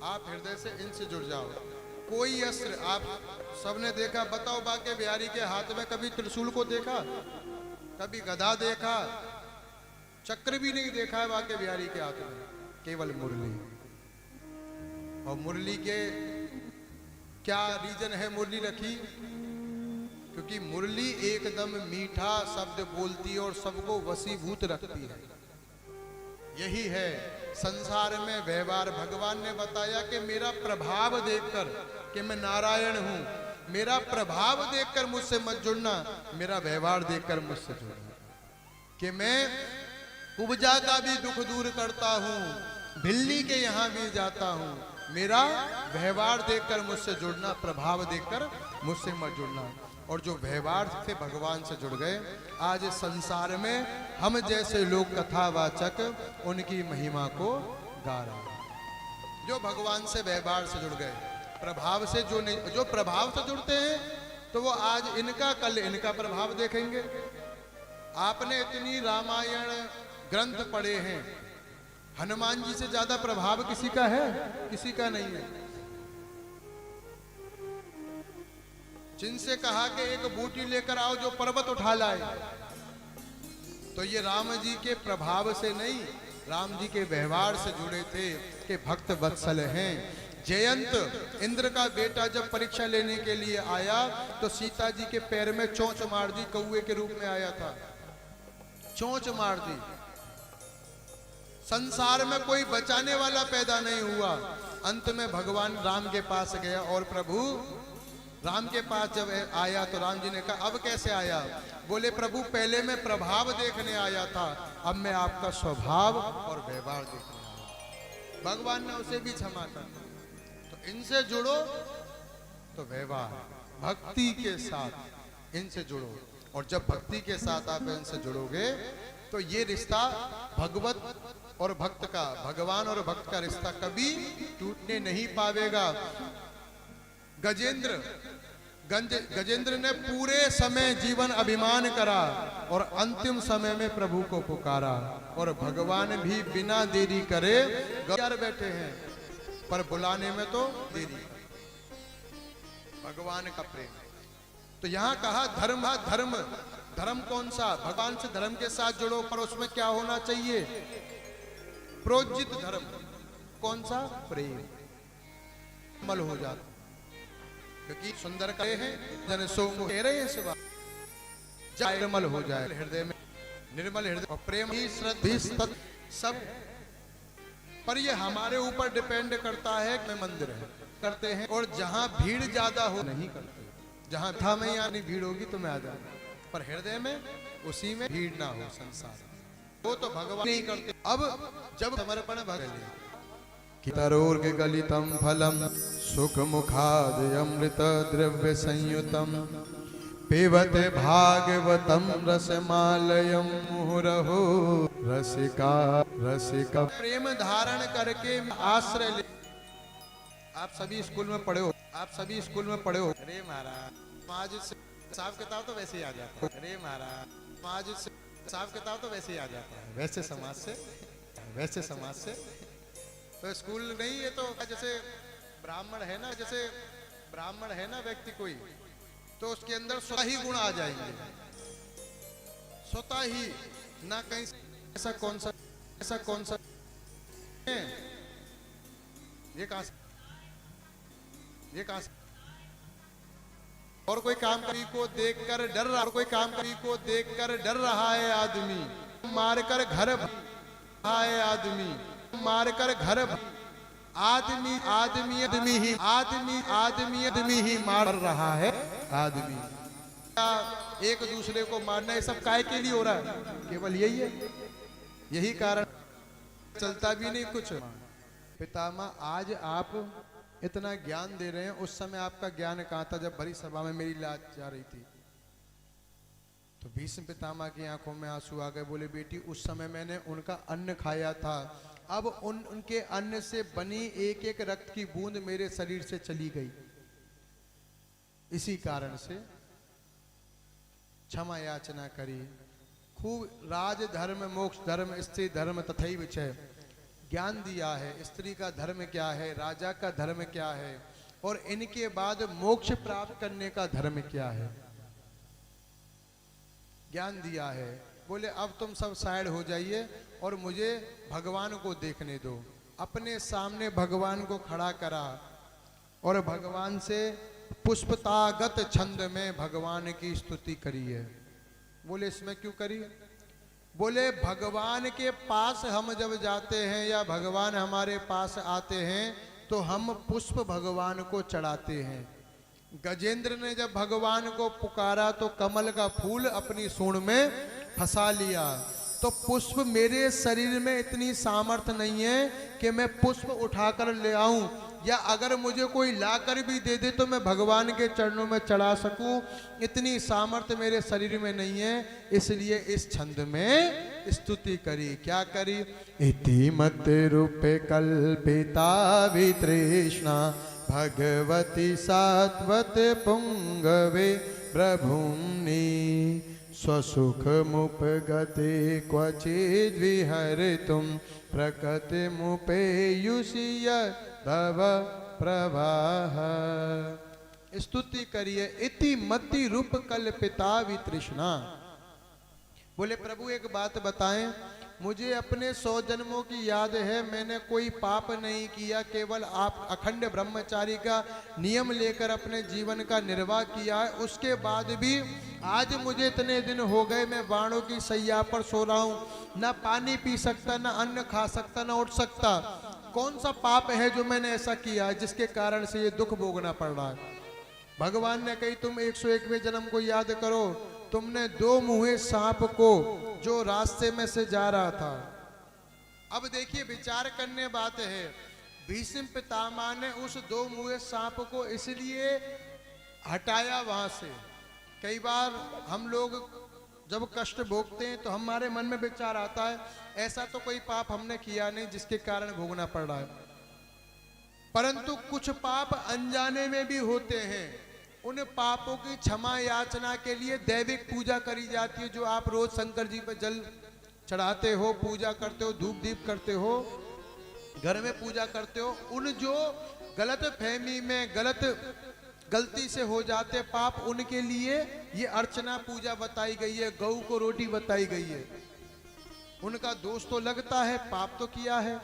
आप हृदय से इनसे जुड़ जाओ। कोई अस्त्र, आप सबने देखा, बताओ बाके बिहारी के हाथ में कभी त्रिशूल को देखा? कभी गदा देखा? चक्र भी नहीं देखा है बाके बिहारी के हाथ में। केवल मुरली। और मुरली के क्या रीजन है मुरली रखी? क्योंकि मुरली एकदम मीठा शब्द बोलती है और सबको वशीभूत रखती है। यही है संसार में व्यवहार। भगवान ने बताया कि मेरा प्रभाव देखकर कि मैं नारायण हूं, मेरा प्रभाव देखकर मुझसे मत जुड़ना, मेरा व्यवहार देखकर मुझसे जुड़ना। कि मैं उपजा का भी दुख दूर करता हूं, भिल्ली के यहां भी जाता हूं। मेरा व्यवहार देखकर मुझसे जुड़ना, प्रभाव देखकर मुझसे मत जुड़ना। और जो व्यवहार से भगवान से जुड़ गए, आज संसार में हम जैसे लोग कथावाचक उनकी महिमा को गा रहे हैं। जो भगवान से व्यवहार से जुड़ गए, प्रभाव से जो प्रभाव से जुड़ते हैं तो वो आज इनका, कल इनका प्रभाव देखेंगे। आपने इतनी रामायण ग्रंथ पढ़े हैं, हनुमान जी से ज्यादा प्रभाव किसी का है? किसी का नहीं है। जिनसे कहा कि एक बूटी लेकर आओ जो पर्वत उठा लाए, तो ये राम जी के प्रभाव से नहीं, राम जी के व्यवहार से जुड़े थे कि भक्त वत्सल हैं। जयंत इंद्र का बेटा जब परीक्षा लेने के लिए आया तो सीता जी के पैर में चोंच मार दी। कौए के रूप में आया था, चोंच मार दी। संसार में कोई बचाने वाला पैदा नहीं हुआ। अंत में भगवान राम के पास गया और प्रभु राम के पास जब आया तो राम जी ने कहा अब कैसे आया? बोले प्रभु पहले मैं प्रभाव देखने आया था, अब मैं आपका स्वभाव और व्यवहार देखने आया। भगवान ने उसे भी क्षमा कर दिया। तो इनसे जुड़ो तो व्यवहार भक्ति के साथ इनसे जुड़ो, और जब भक्ति के साथ आप इनसे जुड़ोगे तो ये रिश्ता भगवत और भक्त का, भगवान और भक्त का रिश्ता कभी टूटने नहीं पावेगा। गजेंद्र ने पूरे समय जीवन अभिमान करा और अंतिम समय में प्रभु को पुकारा, और भगवान भी बिना देरी करे घर बैठे हैं, पर बुलाने में तो देरी। भगवान का प्रेम। तो यहां कहा धर्म धर्म धर्म कौन सा? भगवान से धर्म के साथ जुड़ो, पर उसमें क्या होना चाहिए? प्रोजित धर्म। कौन सा? प्रेम। मल हो जाता, क्योंकि सुंदर कहे हैं जन सोम कह रहे हैं सिवा निर्मल हो जाए हृदय में, निर्मल हृदय और प्रेम ही श्रद्धा सब। पर ये हमारे ऊपर डिपेंड करता है कि मंदिर है करते हैं, और जहां भीड़ ज्यादा हो नहीं करते। जहां था में यहाँ नहीं भीड़ होगी तो मैं आ जाऊंगा, पर हृदय में उसी में भीड़ ना हो संसार, वो तो भगवान नहीं करते। अब जब समर्पण भगवान की तरोर के गलितम फलम सुख मुखाद अमृत द्रव्य संयुतम पिबते भागवतम रसमालयम मुहुरहो रसिका रसिका। प्रेम धारण करके आश्रय ले। आप सभी स्कूल में पढ़े हो, आप सभी स्कूल में पढ़े हो। अरे महाराज समाज से हिसाब किताब तो वैसे ही आ जाता है। अरे महाराज समाज से हिसाब किताब तो वैसे ही आ जाता है। वैसे समाज से, वैसे समाज से तो स्कूल नहीं है। तो जैसे ब्राह्मण है ना, जैसे ब्राह्मण है ना व्यक्ति कोई, तो उसके अंदर स्वतः ही गुण आ जाएंगे, स्वतः ही, ना कहीं ऐसा कौन सा है? ये कहां से और कोई काम करी को देखकर डर रहा, और कोई काम करी को देखकर डर रहा है आदमी, मारकर घर है आदमी, मारकर घर आदमी आदमी आदमी ही आदमी आदमी आदमी ही मार रहा है आदमी। एक दूसरे को मारना ये सब काय के लिए हो रहा है? केवल यही है, यही कारण चलता भी नहीं कुछ। पितामह आज आप इतना ज्ञान दे रहे हैं, उस समय आपका ज्ञान कहाँ था? जब भरी सभा में मेरी लाज जा रही थी तो भीष्म पितामह की आंखों में आंसू आ गए। बोले बेटी उस समय मैंने उनका अन्न खाया था, अब उनके अन्न से बनी एक एक रक्त की बूंद मेरे शरीर से चली गई, इसी कारण से क्षमा याचना करी। खूब राज धर्म मोक्ष धर्म स्त्री धर्म तथई विचय ज्ञान दिया है। स्त्री का धर्म क्या है, राजा का धर्म क्या है, और इनके बाद मोक्ष प्राप्त करने का धर्म क्या है, ज्ञान दिया है। बोले अब तुम सब साइड हो जाइए और मुझे भगवान को देखने दो। अपने सामने भगवान को खड़ा करा और भगवान से पुष्पतागत छंद में भगवान की स्तुति करी है। बोले इसमें क्यों करी? बोले भगवान के पास हम जब जाते हैं या भगवान हमारे पास आते हैं तो हम पुष्प भगवान को चढ़ाते हैं। गजेंद्र ने जब भगवान को पुकारा तो कमल का फूल अपनी सूंड में फंसा लिया। तो पुष्प मेरे शरीर में इतनी सामर्थ्य नहीं है कि मैं पुष्प उठाकर ले आऊं, या अगर मुझे कोई लाकर भी दे दे तो मैं भगवान के चरणों में चढ़ा सकूं, इतनी सामर्थ्य मेरे शरीर में नहीं है। इसलिए इस छंद में स्तुति करी। क्या करी? इति मत रूपे कल्पिता वितृष्णा भगवती सात्वत पुंगवे प्रभुम्नि स्वसुख मुपगते क्वचिद् विहरितुं प्रकृति मुपेयुषि भव प्रवाह। स्तुति करिए। इति मति रूप कल्पिता वितृष्णा। बोले प्रभु एक बात बताएं, मुझे अपने 100 जन्मों की याद है, मैंने कोई पाप नहीं किया, केवल आप अखंड ब्रह्मचारी का नियम लेकर अपने जीवन का निर्वाह किया है। उसके बाद भी आज मुझे इतने दिन हो गए मैं बाणों की सैया पर सो रहा हूँ, ना पानी पी सकता, ना अन्न खा सकता, ना उठ सकता। कौन सा पाप है जो मैंने ऐसा किया है जिसके कारण से ये दुख भोगना पड़ रहा है? भगवान ने कही तुम 101वें जन्म को याद करो। तुमने दो मुँहे सांप को जो रास्ते में से जा रहा था। अब देखिए विचार करने बात है, भीष्म पितामह ने उस दो मुँहे सांप को इसलिए हटाया वहां से। कई बार हम लोग जब कष्ट भोगते हैं तो हमारे मन में विचार आता है ऐसा तो कोई पाप हमने किया नहीं जिसके कारण भोगना पड़ रहा है, परंतु कुछ पाप अनजाने में भी होते हैं। उन पापों की क्षमा याचना के लिए दैविक पूजा करी जाती है, जो आप रोज शंकर जी पर जल चढ़ाते हो, पूजा करते हो, धूप दीप करते हो, घर में पूजा करते हो। उन जो गलत फहमी में गलती से हो जाते पाप, उनके लिए ये अर्चना पूजा बताई गई है, गौ को रोटी बताई गई है। उनका दोष तो लगता है, पाप तो किया है।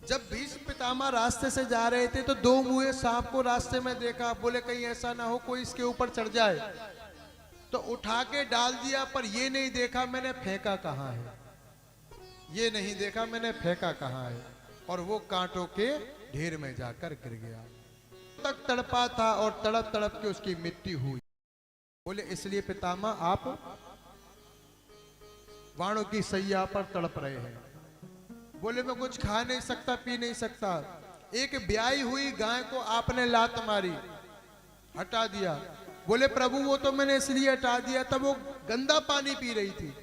जब भीष्म पितामह रास्ते से जा रहे थे तो दो मुँहे सांप को रास्ते में देखा, बोले कहीं ऐसा ना हो कोई इसके ऊपर चढ़ जाए, तो उठा के डाल दिया। पर ये नहीं देखा मैंने फेंका कहाँ है, ये नहीं देखा मैंने फेंका कहाँ है, और वो कांटों के ढेर में जाकर गिर गया। तक तड़पा था और तड़प तड़प के उसकी मृत्यु हुई। बोले इसलिए पितामह आप वाणों की सैया पर तड़प रहे हैं। बोले मैं कुछ खा नहीं सकता, पी नहीं सकता। एक ब्याई हुई गाय को आपने लात मारी, हटा दिया। बोले प्रभु वो तो मैंने इसलिए हटा दिया था, वो गंदा पानी पी रही थी।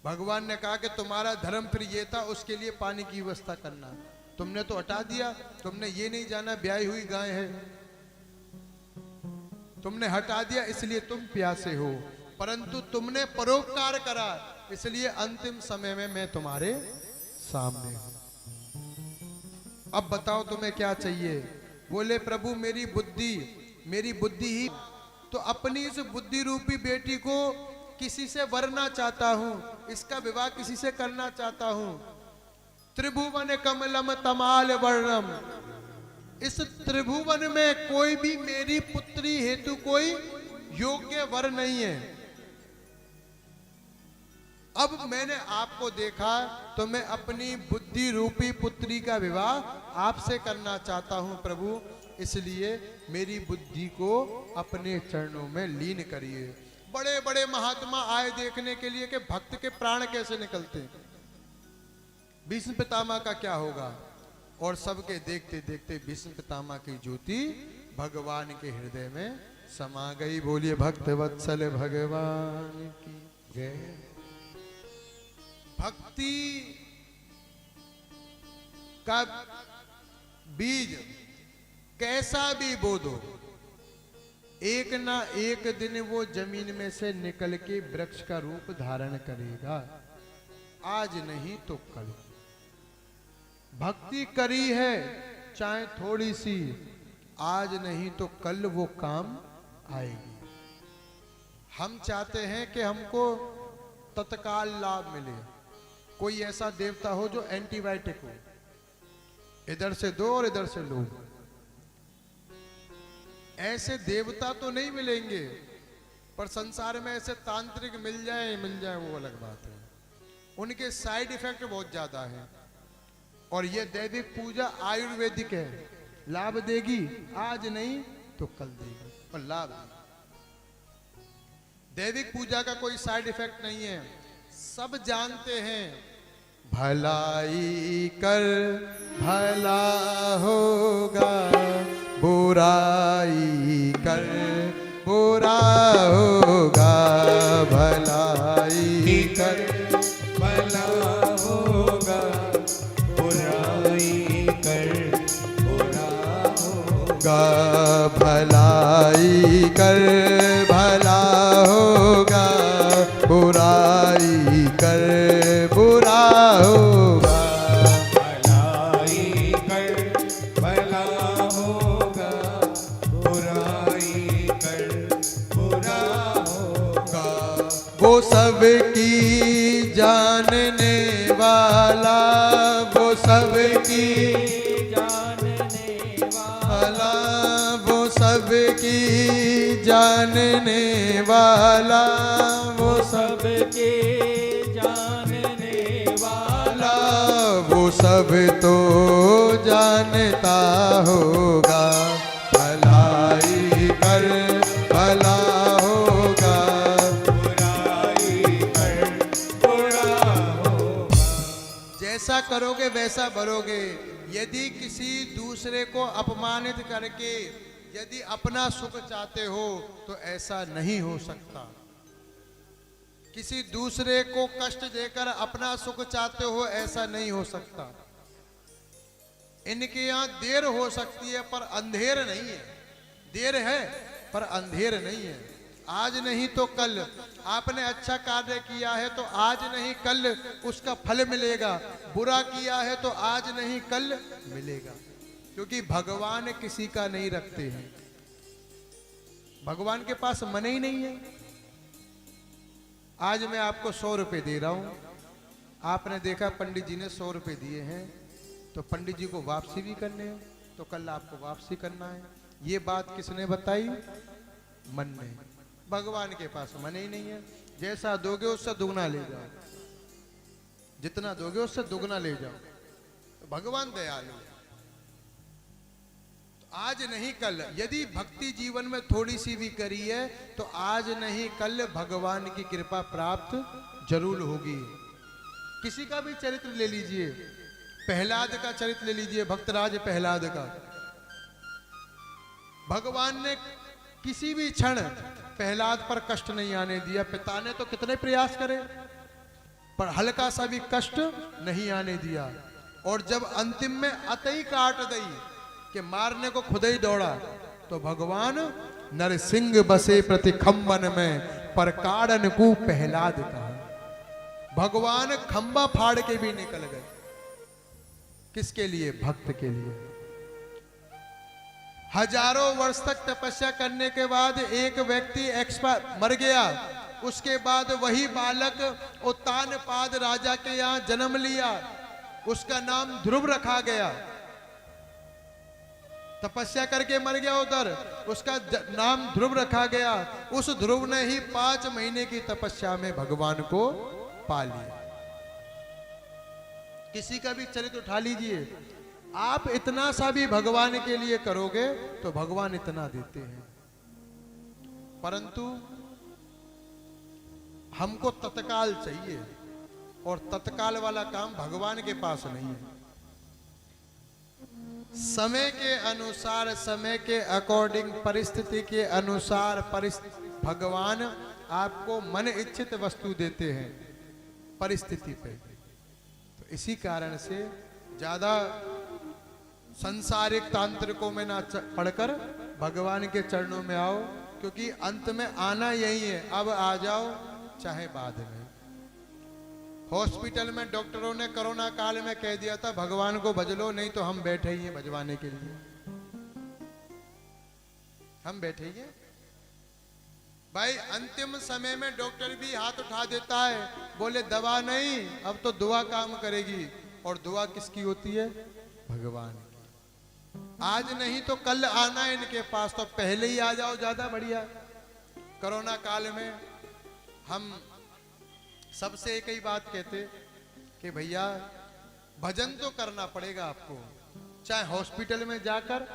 भगवान ने कहा कि तुम्हारा धर्म फिर ये था, उसके लिए पानी की व्यवस्था करना। तुमने तो हटा दिया, तुमने ये नहीं जाना ब्याई हुई गाय है, तुमने हटा दिया इसलिए तुम प्यासे हो, परंतु तुमने परोपकार करा इसलिए अंतिम समय में मैं तुम्हारे सामने हूं। अब बताओ तुम्हें क्या चाहिए? बोले प्रभु मेरी बुद्धि ही तो अपनी इस बुद्धि रूपी बेटी को किसी से वरना चाहता हूं, इसका विवाह किसी से करना चाहता हूं। त्रिभुवन कमलम तमाल वर्णम, इस त्रिभुवन में कोई भी मेरी पुत्री हेतु कोई योग्य वर नहीं है। अब मैंने आपको देखा तो मैं अपनी बुद्धि रूपी पुत्री का विवाह आपसे करना चाहता हूं प्रभु, इसलिए मेरी बुद्धि को अपने चरणों में लीन करिए। बड़े बड़े महात्मा आए देखने के लिए कि भक्त के प्राण कैसे निकलते हैं, भीष्म पितामह का क्या होगा। और सबके देखते देखते भीष्म पितामह की ज्योति भगवान के हृदय में समा गई। बोलिए भक्त वत्सल भगवान की जय। भक्ति का बीज कैसा भी बो दो, एक ना एक दिन वो जमीन में से निकल के वृक्ष का रूप धारण करेगा, आज नहीं तो कल। भक्ति करी है चाहे थोड़ी सी, आज नहीं तो कल वो काम आएगी। हम चाहते हैं कि हमको तत्काल लाभ मिले। कोई ऐसा देवता हो जो एंटीबायोटिक हो, इधर से दो और इधर से लो। ऐसे देवता तो नहीं मिलेंगे, पर संसार में ऐसे तांत्रिक मिल जाए वो अलग बात है। उनके साइड इफेक्ट बहुत ज्यादा है। और ये दैविक पूजा आयुर्वेदिक है, लाभ देगी आज नहीं तो कल देगी, और लाभ देगी। दैविक पूजा का कोई साइड इफेक्ट नहीं है, सब जानते हैं। भलाई कर भला होगा, बुराई कर बुरा होगा, भलाई कर भला होगा, बुराई कर बुरा होगा, भलाई कर भला होगा, बुराई कर बुरा होगा, भलाई कर भला होगा, बुराई कर बुरा होगा। वो सबकी जानने वाला, वो सबकी जानने वाला, वो सबकी जानने वाला, वो सबके जानने वाला, वो सब तो जानता होगा। करोगे वैसा भरोगे। यदि किसी दूसरे को अपमानित करके यदि अपना सुख चाहते हो तो ऐसा नहीं हो सकता। किसी दूसरे को कष्ट देकर अपना सुख चाहते हो ऐसा नहीं हो सकता। इनके यहां देर हो सकती है पर अंधेर नहीं है। देर है पर अंधेर नहीं है। आज नहीं तो कल आपने अच्छा कार्य किया है तो आज नहीं कल उसका फल मिलेगा। बुरा किया है तो आज नहीं कल मिलेगा, क्योंकि भगवान किसी का नहीं रखते हैं। भगवान के पास मन ही नहीं है। आज मैं आपको 100 रुपए दे रहा हूं, आपने देखा पंडित जी ने 100 रुपए दिए हैं तो पंडित जी को वापसी भी करने हैं, तो कल आपको वापसी करना है। ये बात किसने बताई? मन ने। भगवान के पास मन ही नहीं है। जैसा दोगे उससे दुगना ले जाओ, जितना दोगे उससे दुगना ले जाओ। तो भगवान दयालु है। तो आज नहीं कल यदि भक्ति जीवन में थोड़ी सी भी करी है तो आज नहीं कल भगवान की कृपा प्राप्त जरूर होगी। किसी का भी चरित्र ले लीजिए, प्रहलाद का चरित्र ले लीजिए, भक्तराज प्रहलाद का। भगवान ने किसी भी क्षण प्रहलाद पर कष्ट नहीं आने दिया। पिता ने तो कितने प्रयास करे पर हल्का सा भी कष्ट नहीं आने दिया। और जब अंतिम में अतई काट दई कि मारने को खुद ही दौड़ा तो भगवान नरसिंह बसे प्रति खम्बन में पर काड़न को प्रहलाद कहा। भगवान खंबा फाड़ के भी निकल गए। किसके लिए? भक्त के लिए। हजारों वर्ष तक तपस्या करने के बाद एक व्यक्ति मर गया। उसके बाद वही बालक उत्तानपाद राजा के यहां जन्म लिया। उसका नाम ध्रुव रखा गया। तपस्या करके मर गया उधर, उसका नाम ध्रुव रखा गया। उस ध्रुव ने ही 5 महीने की तपस्या में भगवान को पा लिया। किसी का भी चरित्र उठा लीजिए, आप इतना सा भी भगवान के लिए करोगे तो भगवान इतना देते हैं। परंतु हमको तत्काल चाहिए और तत्काल वाला काम भगवान के पास नहीं है। समय के अनुसार, समय के अकॉर्डिंग, परिस्थिति के अनुसार भगवान आपको मन इच्छित वस्तु देते हैं परिस्थिति पे। तो इसी कारण से ज्यादा सांसारिक तांत्रिकों में ना पढ़कर भगवान के चरणों में आओ, क्योंकि अंत में आना यही है। अब आ जाओ चाहे बाद में। हॉस्पिटल में डॉक्टरों ने कोरोना काल में कह दिया था भगवान को भज लो, नहीं तो हम बैठे ही हैं भजवाने के लिए। हम बैठे ही हैं भाई। अंतिम समय में डॉक्टर भी हाथ उठा देता है, बोले दवा नहीं, अब तो दुआ काम करेगी। और दुआ किसकी होती है? भगवान की। आज नहीं तो कल आना है इनके पास, तो पहले ही आ जाओ, ज्यादा बढ़िया। कोरोना काल में हम सबसे एक ही बात कहते कि भैया भजन तो करना पड़ेगा आपको, चाहे हॉस्पिटल में जाकर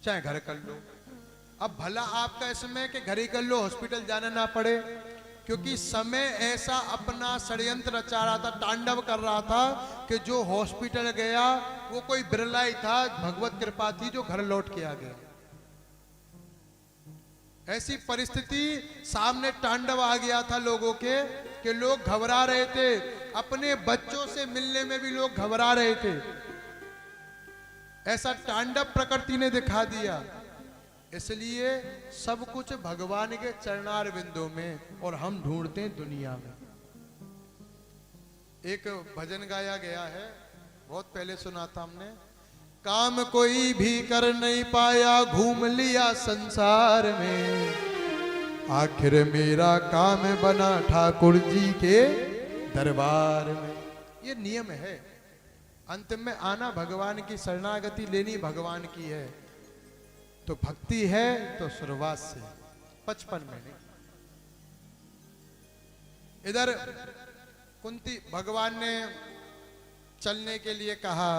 चाहे घर कर लो। अब भला आपका इसमें कि घर ही कर लो, हॉस्पिटल जाना ना पड़े, क्योंकि समय ऐसा अपना षड्यंत्र रचा रहा था, तांडव कर रहा था कि जो हॉस्पिटल गया वो कोई बिरला ही था। भगवत कृपा थी जो घर लौट के आ गया। ऐसी परिस्थिति सामने तांडव आ गया था लोगों के कि लोग घबरा रहे थे। अपने बच्चों से मिलने में भी लोग घबरा रहे थे। ऐसा तांडव प्रकृति ने दिखा दिया। इसलिए सब कुछ भगवान के चरणार बिंदु में, और हम ढूंढते हैं दुनिया में। एक भजन गाया गया है, बहुत पहले सुना था हमने। काम कोई भी कर नहीं पाया, घूम लिया संसार में, आखिर मेरा काम बना ठाकुर जी के दरबार में। ये नियम है। अंत में आना भगवान की, शरणागति लेनी भगवान की है। तो भक्ति है तो शुरुआत से, 55 में नहीं। इधर कुंती, भगवान ने चलने के लिए कहा,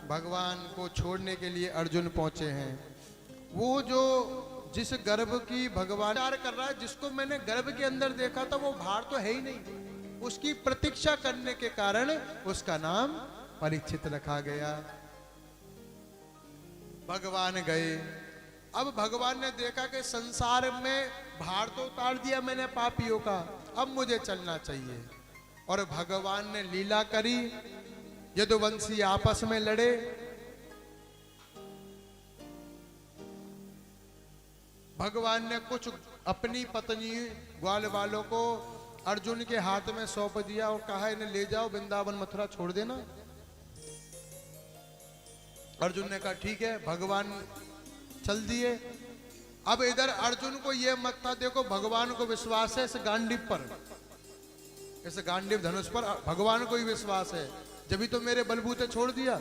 भगवान को छोड़ने के लिए अर्जुन पहुंचे हैं। वो जो जिस गर्भ की भगवान प्यार कर रहा है, जिसको मैंने गर्भ के अंदर देखा था वो बाहर तो है ही नहीं। उसकी प्रतीक्षा करने के कारण उसका नाम परीक्षित रखा गया। भगवान गए। अब भगवान ने देखा कि संसार में भार तो उतार दिया मैंने पापियों का, अब मुझे चलना चाहिए। और भगवान ने लीला करी, यदुवंशी आपस में लड़े। भगवान ने कुछ अपनी पत्नी ग्वाल वालों को अर्जुन के हाथ में सौंप दिया और कहा इन्हें ले जाओ वृंदावन मथुरा छोड़ देना। अर्जुन ने कहा ठीक है, भगवान चल दिए। अब इधर अर्जुन को यह मत था, देखो भगवान को विश्वास है इस गांडीव पर, इस गांडीव धनुष पर भगवान को ही विश्वास है, जब तो मेरे बलबूते छोड़ दिया।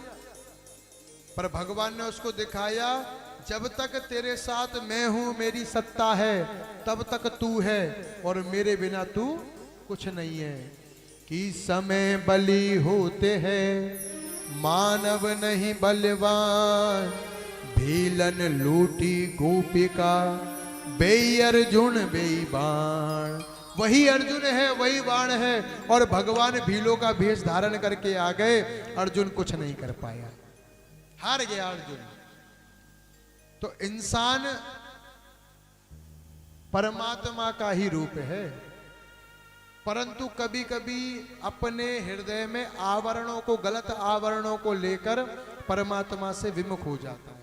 पर भगवान ने उसको दिखाया, जब तक तेरे साथ मैं हूं, मेरी सत्ता है, तब तक तू है, और मेरे बिना तू कुछ नहीं है। कि समय बलि होते हैं मानव नहीं बलवान, भीलन लूटी गोपिका, बेई अर्जुन बेई बाण। वही अर्जुन है, वही बाण है, और भगवान भीलों का भेष धारण करके आ गए। अर्जुन कुछ नहीं कर पाया, हार गया अर्जुन। तो इंसान परमात्मा का ही रूप है, परंतु कभी कभी अपने हृदय में आवरणों को, गलत आवरणों को लेकर परमात्मा से विमुख हो जाता है।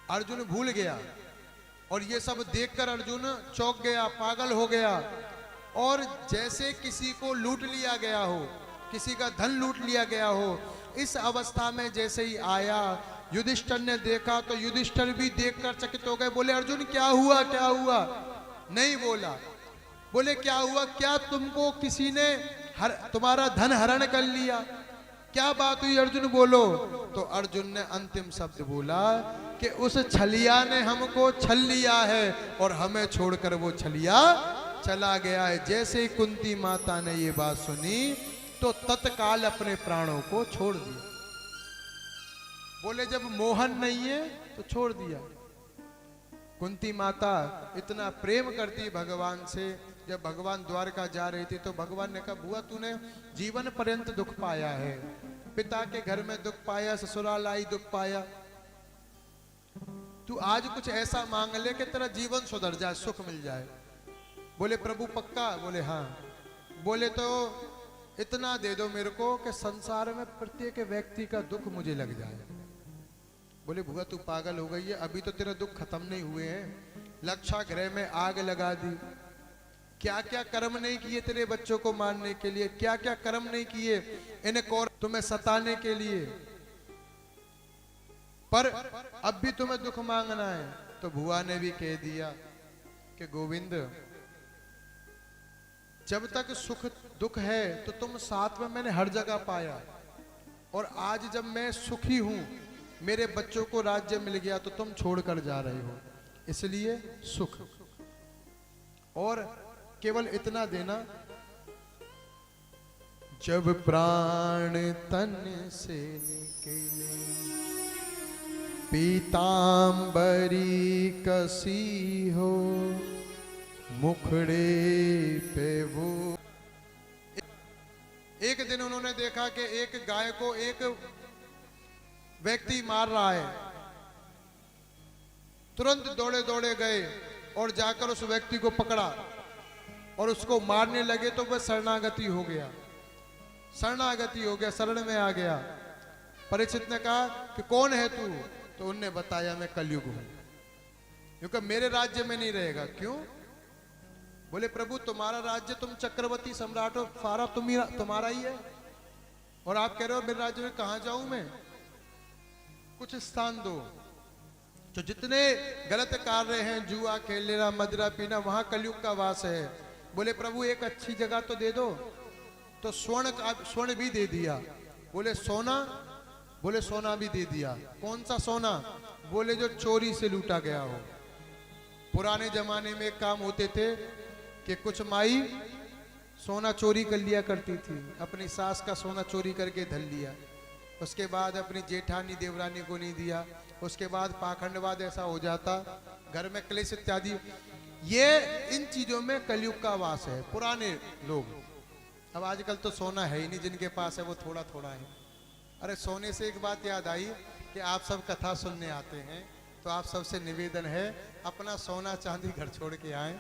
अर्जुन भूल गया, और ये सब देखकर अर्जुन चौंक गया, पागल हो गया। और जैसे किसी को लूट लिया गया हो, किसी का धन लूट लिया गया हो, इस अवस्था में जैसे ही आया, युधिष्ठिर ने देखा तो युधिष्ठिर भी देखकर चकित हो गए। बोले अर्जुन क्या हुआ, क्या हुआ? नहीं बोला। बोले क्या हुआ, क्या तुमको किसी ने तुम्हारा धन हरण कर लिया, क्या बात हुई अर्जुन बोलो। तो अर्जुन ने अंतिम शब्द बोला कि उस छलिया ने हमको छल लिया है और हमें छोड़कर वो छलिया चला गया है। जैसे ही कुंती माता ने ये बात सुनी तो तत्काल अपने प्राणों को छोड़ दिया। बोले जब मोहन नहीं है तो छोड़ दिया। कुंती माता इतना प्रेम करती भगवान से, जब भगवान द्वारका जा रही थी तो भगवान ने कहा बुआ तूने जीवन पर्यंत दुख पाया है, पिता के घर में दुख पाया, ससुराल आई दुख पाया, तू आज कुछ ऐसा मांग ले कि तेरा जीवन सुधर जाए, सुख मिल जाए। बोले प्रभु पक्का? बोले हाँ। बोले तो इतना दे दो मेरे को कि संसार में प्रत्येक व्यक्ति का दुख मुझे लग जाए। बोले बुआ तू पागल हो गई है, अभी तो तेरा दुख खत्म नहीं हुए हैं, लक्षागृह में आग लगा दी, क्या क्या कर्म नहीं किए तेरे बच्चों को मारने के लिए, क्या क्या कर्म नहीं किए इन्हें कौर तुम्हें सताने के लिए, पर अब भी तुम्हें दुख मांगना है। तो बुआ ने भी कह दिया कि गोविंद जब तक सुख दुख है तो तुम साथ में मैंने हर जगह पाया, और आज जब मैं सुखी हूं, मेरे बच्चों को राज्य मिल गया तो तुम छोड़कर जा रहे हो, इसलिए सुख। और केवल इतना देना, जब प्राण तन से निकले पीतांबरी कसी हो, मुखड़े पे वो। एक दिन उन्होंने देखा कि एक गाय को एक व्यक्ति मार रहा है। तुरंत दौड़े दौड़े गए और जाकर उस व्यक्ति को पकड़ा और उसको मारने लगे तो वह शरणागति हो गया, शरणागति हो गया, शरण में आ गया। परीक्षित ने कहा कि कौन है तू? तो उनने बताया मैं कलयुग हूं, क्योंकि मेरे राज्य में नहीं रहेगा। क्यों? बोले प्रभु तुम्हारा राज्य, तुम चक्रवर्ती सम्राट हो, सारा तुम्हारा ही है, और आप कह रहे हो मेरे राज्य में कहां जाऊं मैं? कुछ स्थान दो। जो जितने गलत कार्य हैं, जुआ खेल लेना, मदिरा पीना, वहां कलयुग का वास है। बोले प्रभु एक अच्छी जगह तो दे दो। तो स्वर्ण भी दे दिया। बोले सोना? बोले सोना भी दे दिया। कौन सा सोना? बोले जो चोरी से लूटा गया हो। पुराने जमाने में एक काम होते थे कि कुछ माई सोना चोरी कर लिया करती थी, अपनी सास का सोना चोरी करके धर लिया, उसके बाद अपनी जेठानी देवरानी को नहीं दिया, उसके बाद पाखंडवाद ऐसा हो जाता, घर में क्लेश इत्यादि। ये इन चीजों में कलयुग का वास है। पुराने लोग, अब आजकल तो सोना है ही नहीं, जिनके पास है वो थोड़ा थोड़ा है। अरे सोने से एक बात याद आई कि आप सब कथा सुनने आते हैं, तो आप सबसे निवेदन है अपना सोना चांदी घर छोड़ के आए,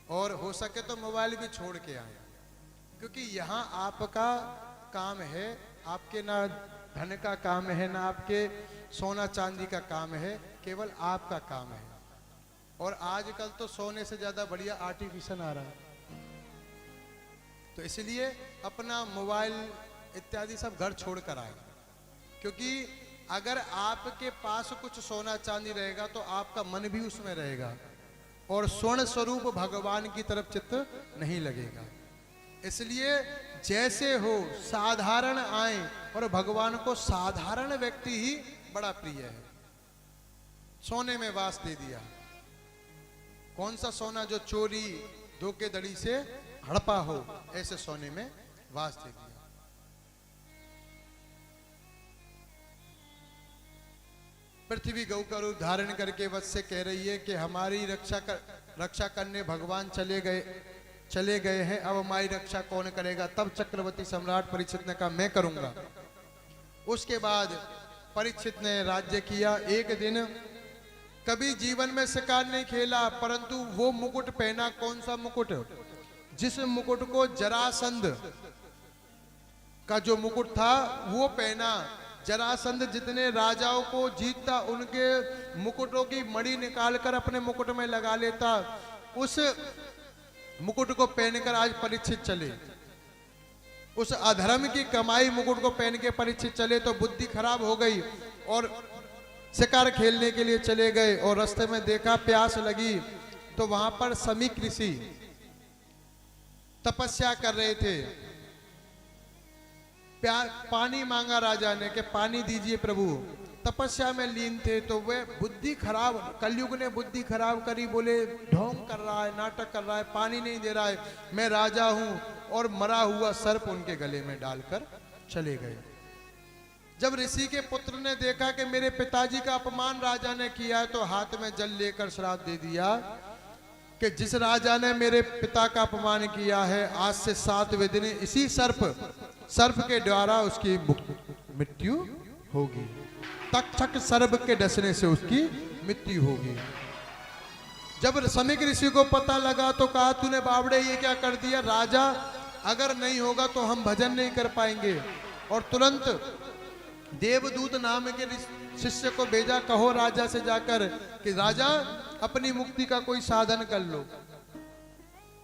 और हो सके तो मोबाइल भी छोड़ के आए, क्योंकि यहाँ आपका काम है, आपके ना धन का काम है, ना आपके सोना चांदी का काम है, केवल आपका काम है। और आजकल तो सोने से ज्यादा बढ़िया आर्टिफिशियल आ रहा है, तो इसलिए अपना मोबाइल इत्यादि सब घर छोड़ कर आए, क्योंकि अगर आपके पास कुछ सोना चांदी रहेगा तो आपका मन भी उसमें रहेगा और स्वर्ण स्वरूप भगवान की तरफ चित्त नहीं लगेगा। इसलिए जैसे हो साधारण आए, और भगवान को साधारण व्यक्ति ही बड़ा प्रिय है। सोने में वास दे दिया, कौन सा सोना जो चोरी धोखेधड़ी से हड़पा हो, ऐसे सोने में वास दे दिया। पृथ्वी गौ का रूप धारण करके वत्स से कह रही है कि हमारी रक्षा करने भगवान चले गए हैं, अब हमारी रक्षा कौन करेगा। तब चक्रवर्ती सम्राट परीक्षित ने कहा मैं करूंगा। उसके बाद परीक्षित ने राज्य किया। एक दिन कभी जीवन में शिकार नहीं खेला, परंतु वो मुकुट पहना। कौन सा मुकुट? जिस मुकुट को जरासंध का जो मुकुट था वो पहना। जरासंध जितने राजाओं को जीतता उनके मुकुटों की मणि निकालकर अपने मुकुट में लगा लेता। उस मुकुट को पहनकर आज परीक्षित चले, उस अधर्म की कमाई मुकुट को पहन के परीक्षित चले, तो बुद्धि खराब हो गई और शिकार खेलने के लिए चले गए। और रास्ते में देखा प्यास लगी, तो वहां पर समीक ऋषि तपस्या कर रहे थे। पानी मांगा राजा ने कि पानी दीजिए प्रभु। तपस्या में लीन थे, तो वे बुद्धि खराब, कलयुग ने बुद्धि खराब करी। बोले ढोंग कर रहा है, नाटक कर रहा है, पानी नहीं दे रहा है, मैं राजा हूं। और मरा हुआ सर्प उनके गले में डालकर चले गए। जब ऋषि के पुत्र ने देखा कि मेरे पिताजी का अपमान राजा ने किया है, तो हाथ में जल लेकर श्राप दे दिया कि जिस राजा ने मेरे पिता का अपमान किया है, आज से 7वें दिन इसी सर्प के द्वारा उसकी मृत्यु होगी। तक्षक सर्प के डसने से उसकी मृत्यु होगी। जब समीक ऋषि को पता लगा तो कहा तूने बावड़े ये क्या कर दिया? राजा अगर नहीं होगा तो हम भजन नहीं कर पाएंगे। और तुरंत देवदूत नाम के शिष्य को भेजा, कहो राजा से जाकर कि राजा अपनी मुक्ति का कोई साधन कर लो।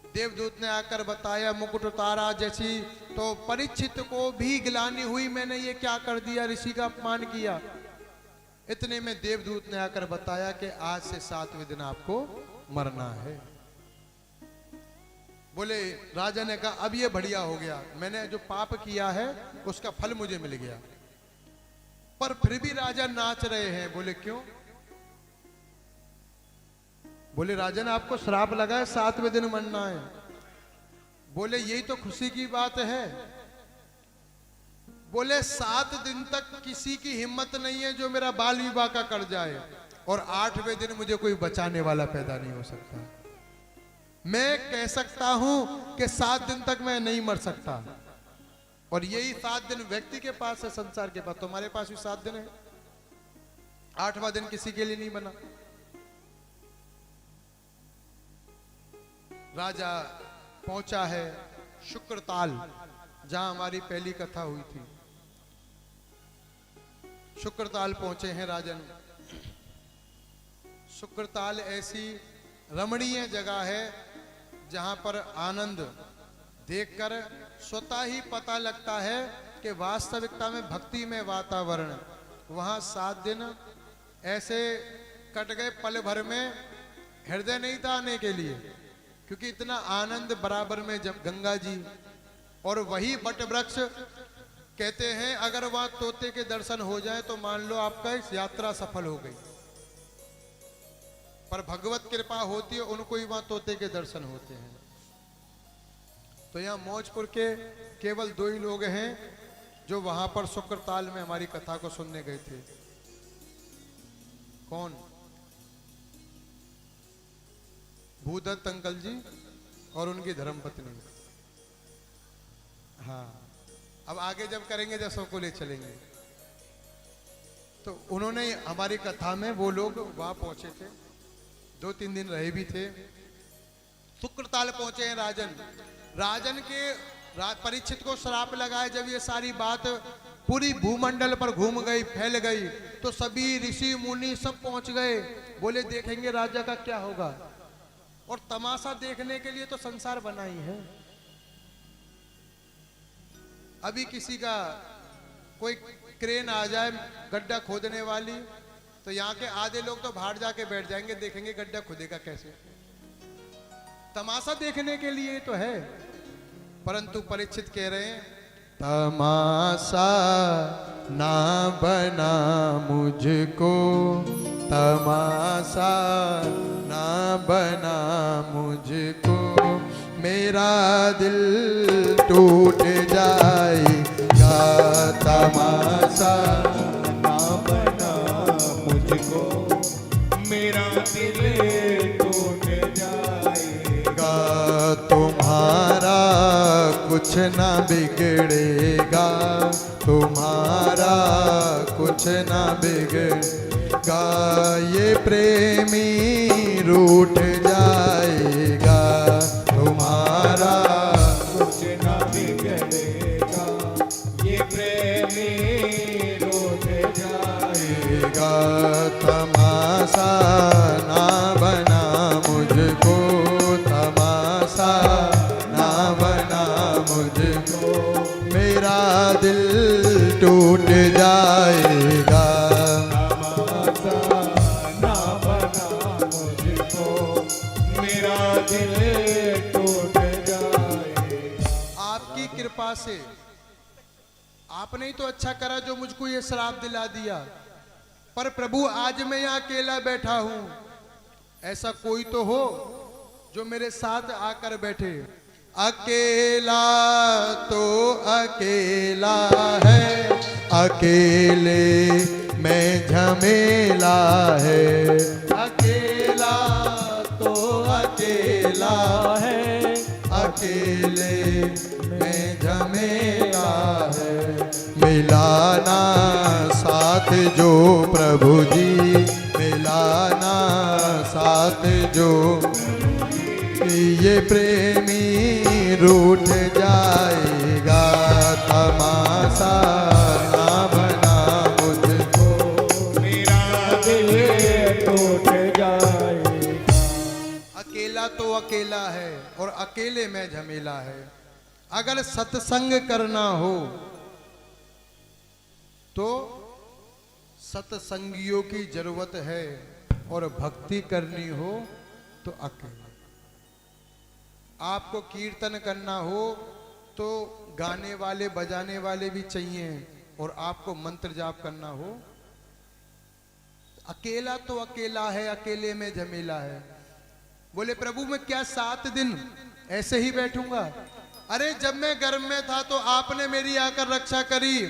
देवदूत ने आकर बताया, मुकुट उतारा जैसी, तो परीक्षित को भी गिलानी हुई, मैंने ये क्या कर दिया, ऋषि का अपमान किया। इतने में देवदूत ने आकर बताया कि आज से 7वें दिन आपको मरना है। बोले राजा ने कहा अब ये बढ़िया हो गया, मैंने जो पाप किया है उसका फल मुझे मिल गया। पर फिर भी राजा नाच रहे हैं। बोले क्यों? बोले राजा ने आपको श्राप लगा है, 7वें दिन मरना है। बोले यही तो खुशी की बात है। बोले 7 दिन तक किसी की हिम्मत नहीं है जो मेरा बाल विवाह का कर जाए, और 8वें दिन मुझे कोई बचाने वाला पैदा नहीं हो सकता। मैं कह सकता हूं कि 7 दिन तक मैं नहीं मर सकता, और यही 7 दिन व्यक्ति के पास है, संसार के पास। तुम्हारे पास भी 7 दिन है, 8वां दिन किसी के लिए नहीं बना। राजा पहुंचा है शुक्रताल, जहां हमारी पहली कथा हुई थी। शुक्रताल पहुंचे हैं राजन। शुक्रताल ऐसी रमणीय जगह है जहां पर आनंद देखकर स्वतः ही पता लगता है कि वास्तविकता में भक्ति में वातावरण। वहां 7 दिन ऐसे कट गए, पल भर में हृदय नहीं था आने के लिए, क्योंकि इतना आनंद बराबर में। जब गंगा जी और वही वट वृक्ष, कहते हैं अगर वहां तोते के दर्शन हो जाए तो मान लो आपका इस यात्रा सफल हो गई। पर भगवत कृपा होती है, उनको ही वहां तोते के दर्शन होते हैं। तो यहाँ मौजपुर के केवल 2 ही लोग हैं जो वहां पर शुक्रताल में हमारी कथा को सुनने गए थे। कौन? भूदत्त अंकल जी और उनकी धर्मपत्नी। हाँ, अब आगे जब करेंगे जब सबको ले चलेंगे। तो उन्होंने हमारी कथा में वो लोग वहां पहुंचे थे, 2-3 दिन रहे भी थे। शुक्रताल पहुंचे हैं राजन के परीक्षित को श्राप लगाए। जब ये सारी बात पूरी भूमंडल पर घूम गई, फैल गई, तो सभी ऋषि मुनि सब पहुंच गए। बोले देखेंगे राजा का क्या होगा। और तमाशा देखने के लिए तो संसार बना ही है। अभी किसी का कोई क्रेन आ जाए गड्ढा खोदने वाली, तो यहाँ के आधे लोग तो बाहर जाके बैठ जाएंगे, देखेंगे गड्ढा खुदेगा कैसे। तमाशा देखने के लिए तो है। परंतु परीक्षित कह रहे हैं तमाशा ना बना मुझको, तमाशा ना बना मुझको, मेरा दिल टूट जाएगा। तमाशा ना बना मुझको, मेरा दिल टूट जाएगा। तुम्हारा कुछ ना बिगड़ेगा, तुम्हारा कुछ ना बिगड़ेगा, ये प्रेमी रूठ जाएगा। तुम्हारा कुछ ना बिगड़ेगा, ये प्रेमी रूठ जाएगा। तमाशा ना बना मुझको, तमाशा ना बना मुझको, मेरा दिल टूट जाएगा। तमाशा ना बना मुझको, मेरा दिल टूट जाएगा। आपकी कृपा से आपने ही तो अच्छा करा जो मुझको ये श्राप दिला दिया। पर प्रभु आज मैं यहाँ अकेला बैठा हूं, ऐसा कोई तो हो जो मेरे साथ आकर बैठे। अकेला तो अकेला है, अकेले में झमेला है। अकेला तो अकेला है, अकेले में झमेला है। मिलाना साथ जो प्रभु जी, मिलाना साथ जो, ये प्रेमी रूठ जाएगा। तमाशा ना बना मुझको, मेरा दिल टूट जाएगा। अकेला तो अकेला है और अकेले में झमेला है। अगर सत्संग करना हो तो सत्संगियों की जरूरत है, और भक्ति करनी हो तो अकेले। आपको कीर्तन करना हो तो गाने वाले बजाने वाले भी चाहिए, और आपको मंत्र जाप करना हो, अकेला तो अकेला है, अकेले में झमेला है। बोले प्रभु मैं क्या 7 दिन ऐसे ही बैठूंगा? अरे जब मैं गर्भ में था तो आपने मेरी आकर रक्षा करी।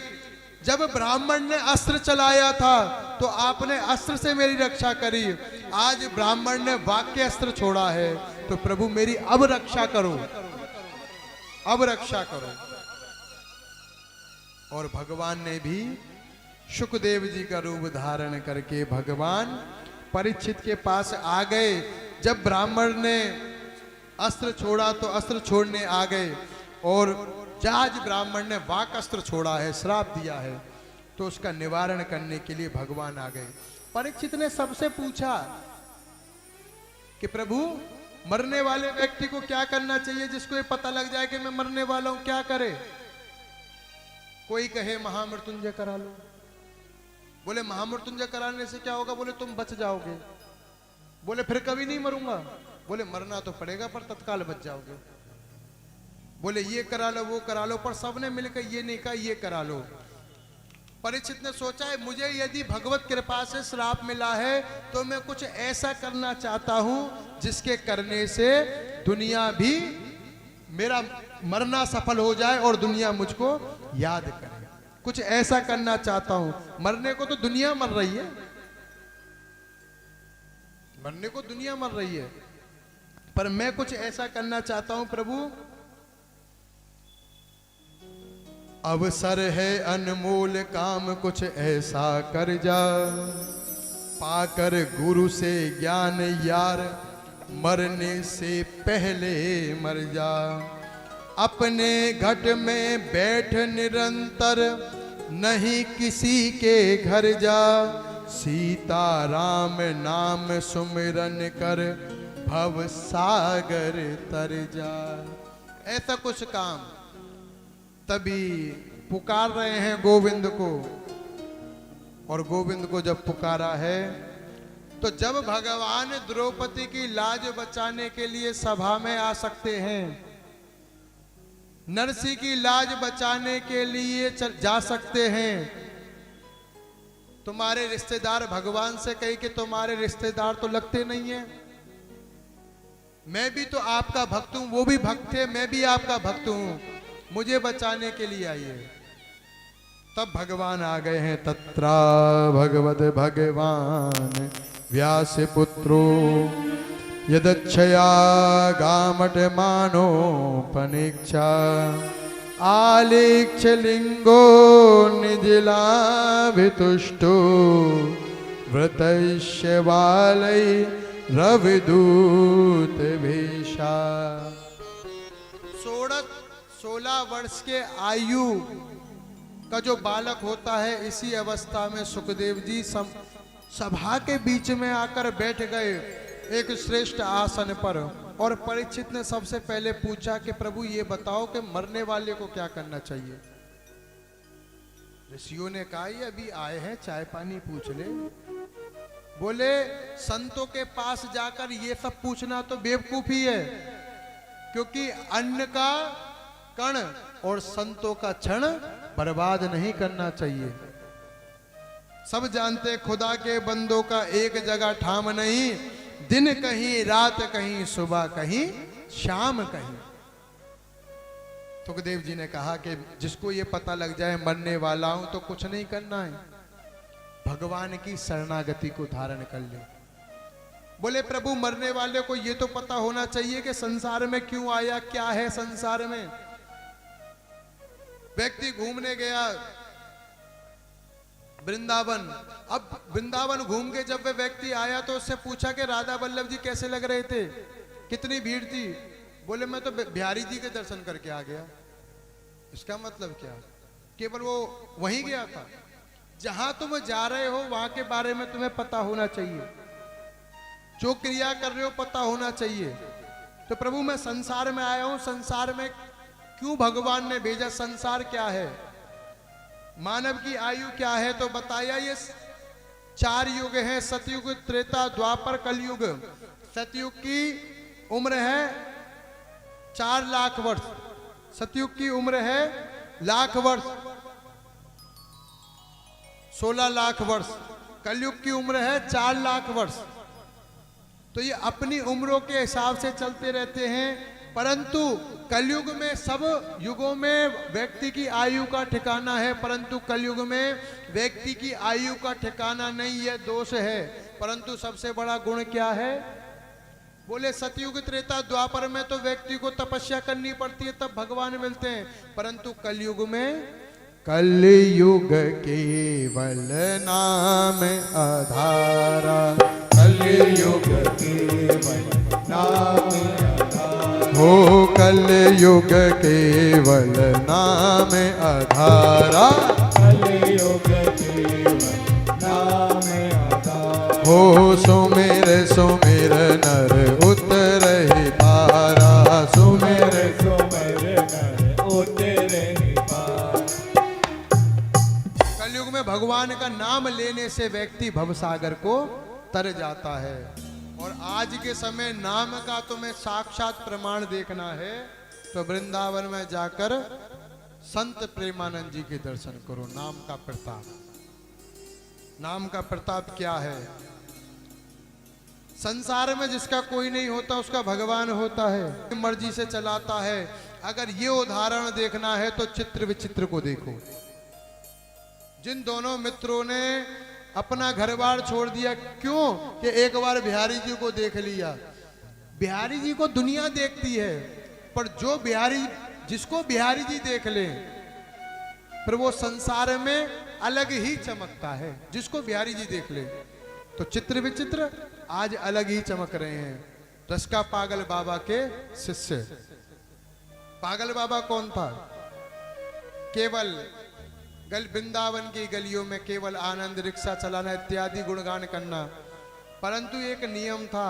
जब ब्राह्मण ने अस्त्र चलाया था तो आपने अस्त्र से मेरी रक्षा करी। आज ब्राह्मण ने वाक्य अस्त्र छोड़ा है, तो प्रभु मेरी अब रक्षा करो, अब रक्षा करो। और भगवान ने भी शुकदेव जी का रूप धारण करके भगवान परीक्षित के पास आ गए। जब ब्राह्मण ने अस्त्र छोड़ा तो अस्त्र छोड़ने आ गए, और आज ब्राह्मण ने वाक अस्त्र छोड़ा है, श्राप दिया है, तो उसका निवारण करने के लिए भगवान आ गए। परीक्षित ने सबसे पूछा कि प्रभु मरने वाले व्यक्ति को क्या करना चाहिए, जिसको ये पता लग जाए कि मैं मरने वाला हूं, क्या करे? कोई कहे महामृत्युंजय करा लो। बोले महामृत्युंजय कराने से क्या होगा? बोले तुम बच जाओगे। बोले फिर कभी नहीं मरूंगा। बोले मरना तो पड़ेगा पर तत्काल बच जाओगे। बोले ये करा लो वो करा लो, पर सबने मिलकर ये नहीं कहा ये करा लो। परीक्षित ने सोचा है मुझे यदि भगवत कृपा से श्राप मिला है तो मैं कुछ ऐसा करना चाहता हूं जिसके करने से दुनिया भी मेरा मरना सफल हो जाए और दुनिया मुझको याद करे। कुछ ऐसा करना चाहता हूं। मरने को तो दुनिया मर रही है, मरने को दुनिया मर रही है, पर मैं कुछ ऐसा करना चाहता हूं प्रभु, अवसर है अनमोल काम कुछ ऐसा कर जा, पाकर गुरु से ज्ञान यार मरने से पहले मर जा। अपने घट में बैठ निरंतर नहीं किसी के घर जा, सीता राम नाम सुमिरन कर भव सागर तर जा। ऐसा कुछ काम। तभी पुकार रहे हैं गोविंद को, और गोविंद को जब पुकारा है तो जब भगवान द्रौपदी की लाज बचाने के लिए सभा में आ सकते हैं, नरसी की लाज बचाने के लिए जा सकते हैं, तुम्हारे रिश्तेदार भगवान से कहे कि तुम्हारे रिश्तेदार तो लगते नहीं हैं, मैं भी तो आपका भक्त हूं, वो भी भक्त है, मैं भी आपका भक्त हूं, मुझे बचाने के लिए आइए। तब भगवान आ गए हैं। तत्रा भगवत भगवान व्यास पुत्रो यदच्छया गामट मानो पनीक्षा, आलेक्ष लिंगो निजलाभितुष्टो व्रतैश्य बालै रविदूत भेषा। 16 वर्ष के आयु का जो बालक होता है, इसी अवस्था में सुखदेव जी सभा के बीच में आकर बैठ गए एक श्रेष्ठ आसन पर, और परीक्षित ने सबसे पहले पूछा कि प्रभु ये बताओ कि मरने वाले को क्या करना चाहिए। ऋषियों ने कहा ये अभी आए हैं, चाय पानी पूछ ले। बोले संतों के पास जाकर ये सब पूछना तो बेवकूफी है, क्योंकि अन्न का कण और संतों का क्षण बर्बाद नहीं करना चाहिए। सब जानते खुदा के बंदों का एक जगह ठाम नहीं, दिन कहीं रात कहीं सुबह कहीं शाम कहीं। सुखदेव जी ने कहा कि जिसको ये पता लग जाए मरने वाला हूं तो कुछ नहीं करना है, भगवान की शरणागति को धारण कर ले। बोले प्रभु मरने वाले को ये तो पता होना चाहिए कि संसार में क्यों आया, क्या है संसार में। व्यक्ति घूमने गया वृंदावन, अब वृंदावन घूम के जब वह व्यक्ति आया तो उससे पूछा कि राधा वल्लभ जी कैसे लग रहे थे, कितनी भीड़ थी। बोले मैं तो बिहारी जी के दर्शन करके आ गया। इसका मतलब क्या, केवल वो वहीं गया था। जहां तुम जा रहे हो वहां के बारे में तुम्हें पता होना चाहिए, जो क्रिया कर रहे हो पता होना चाहिए। तो प्रभु मैं संसार में आया हूं, संसार में क्यों भगवान ने भेजा, संसार क्या है, मानव की आयु क्या है। तो बताया ये 4 युग हैं, सतयुग त्रेता द्वापर कलयुग। सतयुग की उम्र है 4 लाख वर्ष, सतयुग की उम्र है लाख वर्ष, 16 लाख वर्ष। कलयुग की उम्र है 4 लाख वर्ष। तो ये अपनी उम्रों के हिसाब से चलते रहते हैं, परंतु कलयुग में, सब युगों में व्यक्ति की आयु का ठिकाना है, परंतु कलयुग में व्यक्ति की आयु का ठिकाना नहीं है, दोष है। परंतु सबसे बड़ा गुण क्या है, बोले सतयुग त्रेता द्वापर में तो व्यक्ति को तपस्या करनी पड़ती है तब भगवान मिलते हैं, परंतु कलयुग में कलयुग केवल नाम आधारा, कलयुग केवल नाम हो, कलयुग केवल नाम आधारा, कलयुग केवल नाम आधारा हो। सुमिर सुमिर नर उतरहि पारा, सुमिर सुमिर नर उतरहि पारा। कलयुग में भगवान का नाम लेने से व्यक्ति भवसागर को तर जाता है। और आज के समय नाम का तुम्हें साक्षात प्रमाण देखना है तो वृंदावन में जाकर संत प्रेमानंद जी के दर्शन करो। नाम का प्रताप, नाम का प्रताप क्या है। संसार में जिसका कोई नहीं होता उसका भगवान होता है, मर्जी से चलाता है। अगर ये उदाहरण देखना है तो चित्र विचित्र को देखो। जिन दोनों मित्रों ने अपना घर बार छोड़ दिया, क्यों कि एक बार बिहारी जी को देख लिया। बिहारी जी को दुनिया देखती है, पर जो बिहारी, जिसको बिहारी जी देख ले फिर वो संसार में अलग ही चमकता है। जिसको बिहारी जी देख ले तो चित्र विचित्र आज अलग ही चमक रहे हैं। रसका पागल बाबा के शिष्य। पागल बाबा कौन था? केवल वृंदावन की गलियों में केवल आनंद, रिक्शा चलाना इत्यादि गुणगान करना। परंतु एक नियम था,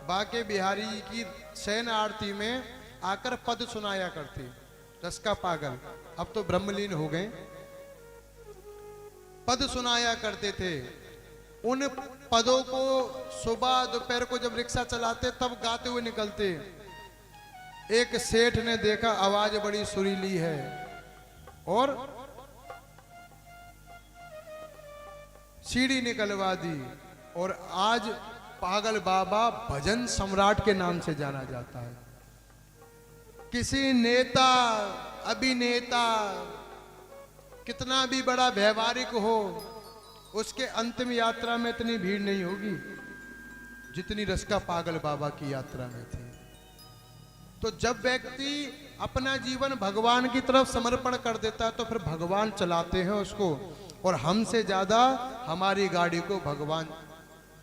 बाके बिहारी की शयन आरती में आकर पद सुनाया करती। रसका पागल अब तो ब्रह्मलीन हो गए, पद सुनाया करते थे। उन पदों को सुबह दोपहर को जब रिक्शा चलाते तब गाते हुए निकलते। एक सेठ ने देखा आवाज बड़ी सुरीली है और सीढ़ी निकलवा दी, और आज पागल बाबा भजन सम्राट के नाम से जाना जाता है। किसी नेता, अभिनेता, कितना भी बड़ा व्यवहारिक हो, उसके अंतिम यात्रा में इतनी भीड़ नहीं होगी जितनी रसका पागल बाबा की यात्रा में थी। तो जब व्यक्ति अपना जीवन भगवान की तरफ समर्पण कर देता है तो फिर भगवान चलाते हैं उसको, और हमसे ज्यादा हमारी गाड़ी को भगवान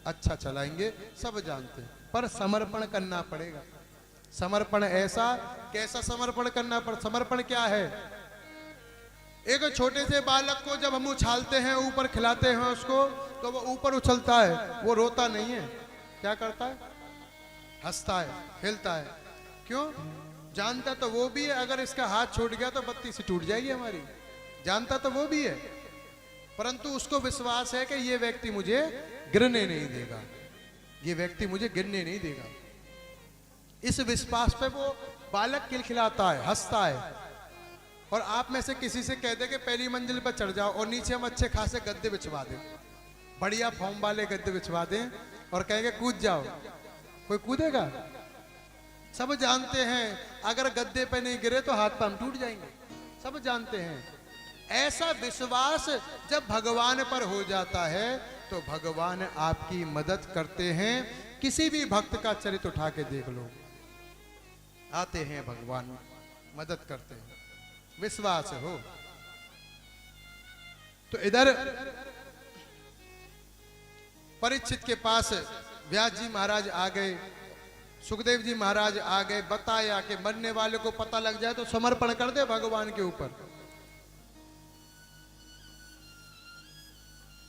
अच्छा चलाएंगे, सब जानते हैं। पर समर्पण करना पड़ेगा। समर्पण ऐसा, कैसा समर्पण करना पड़, समर्पण क्या है? एक छोटे से बालक को जब हम उछालते हैं, ऊपर खिलाते हैं उसको, तो वो ऊपर उछलता है, वो रोता नहीं है। क्या करता है? हंसता है, खेलता है। क्यों? जानता तो वो भी है अगर इसका हाथ छूट गया तो बत्ती सी टूट जाएगी हमारी। जानता तो वो भी है, परंतु उसको विश्वास है कि ये व्यक्ति मुझे गिरने नहीं देगा, ये व्यक्ति मुझे गिरने नहीं देगा। इस विश्वास पे वो बालक खिलखिलाता है, हंसता है। और आप में से किसी से कह दे कि पहली मंजिल पर चढ़ जाओ और नीचे हम अच्छे खासे गद्दे बिछवा दें, बढ़िया फॉर्म वाले गद्दे बिछवा दें और कहेंगे कूद जाओ, कोई कूदेगा? सब जानते हैं अगर गद्दे पे नहीं गिरे तो हाथ पांव टूट जाएंगे, सब जानते हैं। ऐसा विश्वास जब भगवान पर हो जाता है तो भगवान आपकी मदद करते हैं। किसी भी भक्त का चरित्र उठा के देख लो, आते हैं भगवान, मदद करते हैं, विश्वास हो। तो इधर परीक्षित के पास व्यास जी महाराज आ गए, सुखदेव जी महाराज आ गए, बताया कि मरने वाले को पता लग जाए तो समर्पण कर दे भगवान के ऊपर।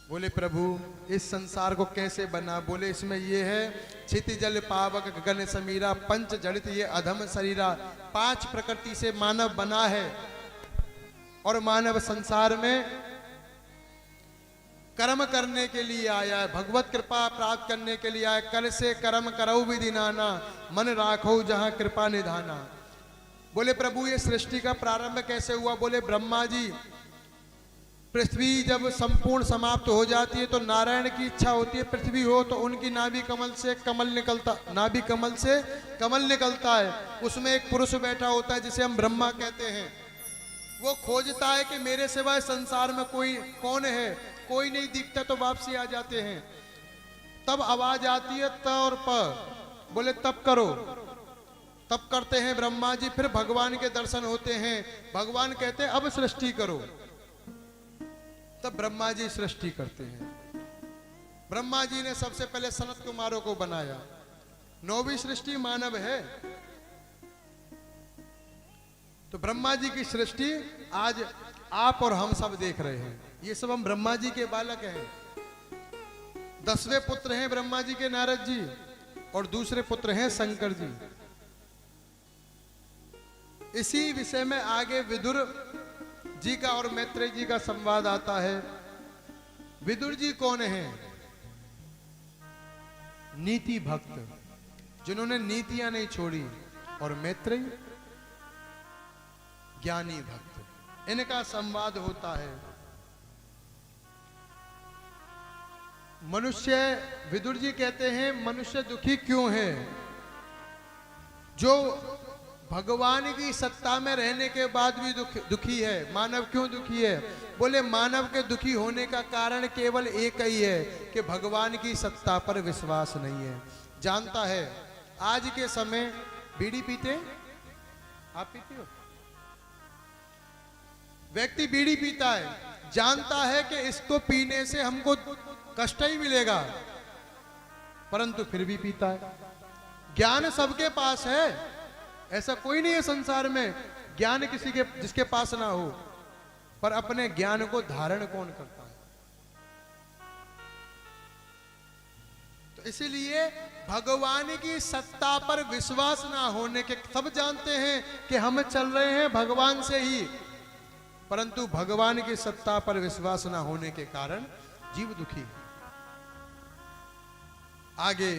बोले प्रभु इस संसार को कैसे बना? बोले इसमें ये है, क्षितिजल पावक गगन समीरा, पंच जड़ित ये अधम शरीरा। 5 प्रकृति से मानव बना है और मानव संसार में कर्म करने के लिए आया है, भगवत कृपा प्राप्त करने के लिए आया। कर से कर्म करऊ विधि नाना, मन राखो जहां कृपा निधाना। बोले प्रभु ये सृष्टि का प्रारंभ कैसे हुआ? बोले ब्रह्मा जी, पृथ्वी जब संपूर्ण समाप्त हो जाती है तो नारायण की इच्छा होती है पृथ्वी हो, तो उनकी नाभि कमल से कमल निकलता, नाभि कमल से कमल निकलता है। उसमें एक पुरुष बैठा होता है जिसे हम ब्रह्मा कहते हैं। वो खोजता है कि मेरे सिवाय संसार में कोई कौन है, कोई नहीं दिखता, तो वापसी आ जाते हैं। तब आवाज आती है त और प, बोले तब करो, तब करते हैं ब्रह्मा जी। फिर भगवान के दर्शन होते हैं, भगवान कहते हैं अब सृष्टि करो, तब ब्रह्मा जी सृष्टि करते हैं। ब्रह्मा जी ने सबसे पहले सनत कुमारों को बनाया। 9वीं सृष्टि मानव है। तो ब्रह्मा जी की सृष्टि आज आप और हम सब देख रहे हैं। ये सब हम ब्रह्मा जी के बालक हैं। 10वें पुत्र हैं ब्रह्मा जी के नारद जी, और दूसरे पुत्र हैं शंकर जी। इसी विषय में आगे विदुर जी का और मैत्रेय जी का संवाद आता है। विदुर जी कौन है? नीति भक्त, जिन्होंने नीतियां नहीं छोड़ी, और मैत्रेय ज्ञानी भक्त। इनका संवाद होता है। मनुष्य, विदुर जी कहते हैं मनुष्य दुखी क्यों है? जो भगवान की सत्ता में रहने के बाद भी दुखी है। मानव क्यों दुखी है? बोले मानव के दुखी होने का कारण केवल एक ही है कि भगवान की सत्ता पर विश्वास नहीं है। जानता है आज के समय बीड़ी पीते, आप पीते हो? व्यक्ति बीड़ी पीता है, जानता है कि इसको पीने से हमको कष्ट ही मिलेगा, परंतु फिर भी पीता है। ज्ञान सबके पास है, ऐसा कोई नहीं है संसार में ज्ञान किसी के जिसके पास ना हो, पर अपने ज्ञान को धारण कौन करता है? तो इसीलिए भगवान की सत्ता पर विश्वास ना होने के, सब जानते हैं कि हम चल रहे हैं भगवान से ही, परंतु भगवान की सत्ता पर विश्वास ना होने के कारण जीव दुखी है। आगे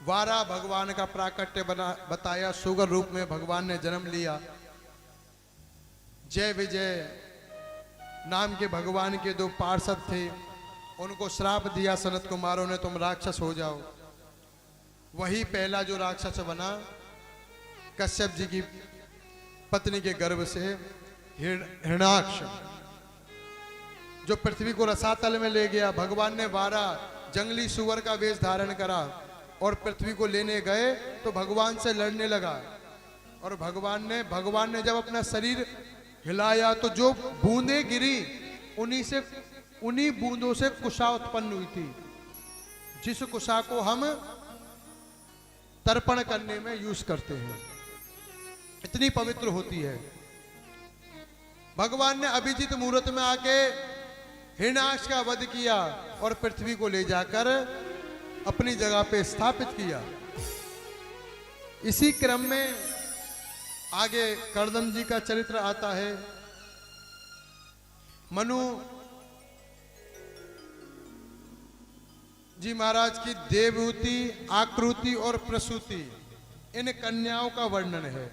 वारा भगवान का प्राकट्य बताया, सुगर रूप में भगवान ने जन्म लिया। जय विजय नाम के भगवान के 2 पार्षद थे, उनको श्राप दिया सनत कुमारों ने, तुम राक्षस हो जाओ। वही पहला जो राक्षस बना कश्यप जी की पत्नी के गर्भ से हिरण्याक्ष, जो पृथ्वी को रसातल में ले गया। भगवान ने 12 जंगली सुअर का वेश धारण करा और पृथ्वी को लेने गए तो भगवान से लड़ने लगा। और भगवान ने जब अपना शरीर हिलाया तो जो बूंदें गिरी, उन्हीं बूंदों से कुशा उत्पन्न हुई थी, जिस कुशा को हम तर्पण करने में यूज करते हैं, इतनी पवित्र होती है। भगवान ने अभिजीत मुहूर्त में आके हिरण्याक्ष का वध किया और पृथ्वी को ले जाकर अपनी जगह पे स्थापित किया। इसी क्रम में आगे कर्दम जी का चरित्र आता है। मनु जी महाराज की देवहूति, आकृति और प्रसूति, इन कन्याओं का वर्णन है।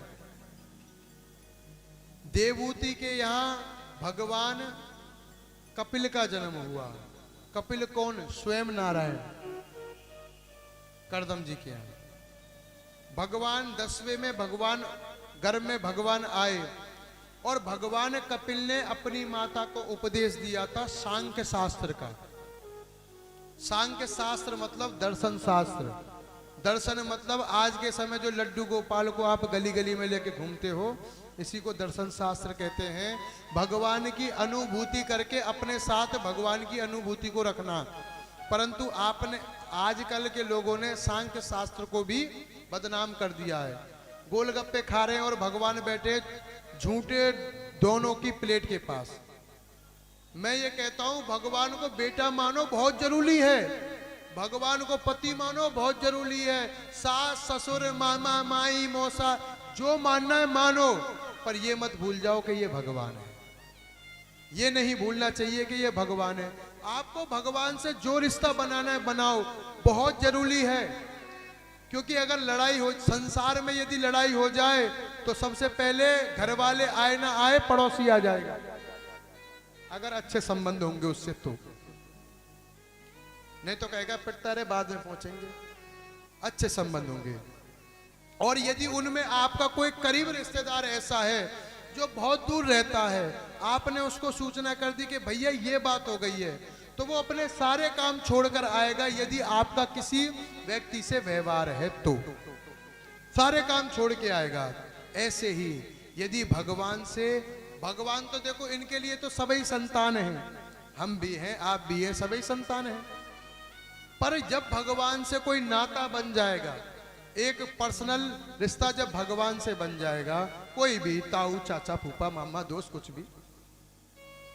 देवहूति के यहां भगवान कपिल का जन्म हुआ। कपिल कौन? स्वयं नारायण। कर्दम जी के यहां भगवान 10वें में भगवान गर्भ में भगवान आए और भगवान कपिल ने अपनी माता को उपदेश दिया था सांख्य शास्त्र का। सांख्य शास्त्र मतलब दर्शन शास्त्र। दर्शन मतलब आज के समय जो लड्डू गोपाल को आप गली गली में लेके घूमते हो, इसी को दर्शन शास्त्र कहते हैं। भगवान की अनुभूति करके अपने साथ भगवान की अनुभूति को रखना। परंतु आपने आजकल के लोगों ने सांख्य शास्त्र को भी बदनाम कर दिया है। गोलगप्पे खा रहे हैं और भगवान बैठे झूठे दोनों की प्लेट के पास। मैं ये कहता हूं भगवान को बेटा मानो बहुत जरूरी है, भगवान को पति मानो बहुत जरूरी है, सास ससुर मामा माई मौसा जो मानना है मानो, पर ये मत भूल जाओ कि ये भगवान है। ये नहीं भूलना चाहिए कि ये भगवान है। आपको भगवान से जो रिश्ता बनाना है बनाओ, बहुत जरूरी है। क्योंकि अगर लड़ाई हो संसार में, यदि लड़ाई हो जाए तो सबसे पहले घर वाले आए ना आए पड़ोसी आ जाएगा, अगर अच्छे संबंध होंगे उससे तो। नहीं तो कहेगा पिटता रहे बाद में पहुंचेंगे। अच्छे संबंध होंगे। और यदि उनमें आपका कोई करीब रिश्तेदार ऐसा है जो बहुत दूर रहता है, आपने उसको सूचना कर दी कि भैया ये बात हो गई है, तो वो अपने सारे काम छोड़कर आएगा। यदि आपका किसी व्यक्ति से व्यवहार है तो सारे काम छोड़ के आएगा। ऐसे ही यदि भगवान से, भगवान तो देखो इनके लिए तो सभी संतान हैं, हम भी हैं, आप भी हैं, सभी संतान हैं। पर जब भगवान से कोई नाता बन जाएगा, एक पर्सनल रिश्ता जब भगवान से बन जाएगा, कोई भी ताऊ चाचा फूफा मामा दोस्त कुछ भी,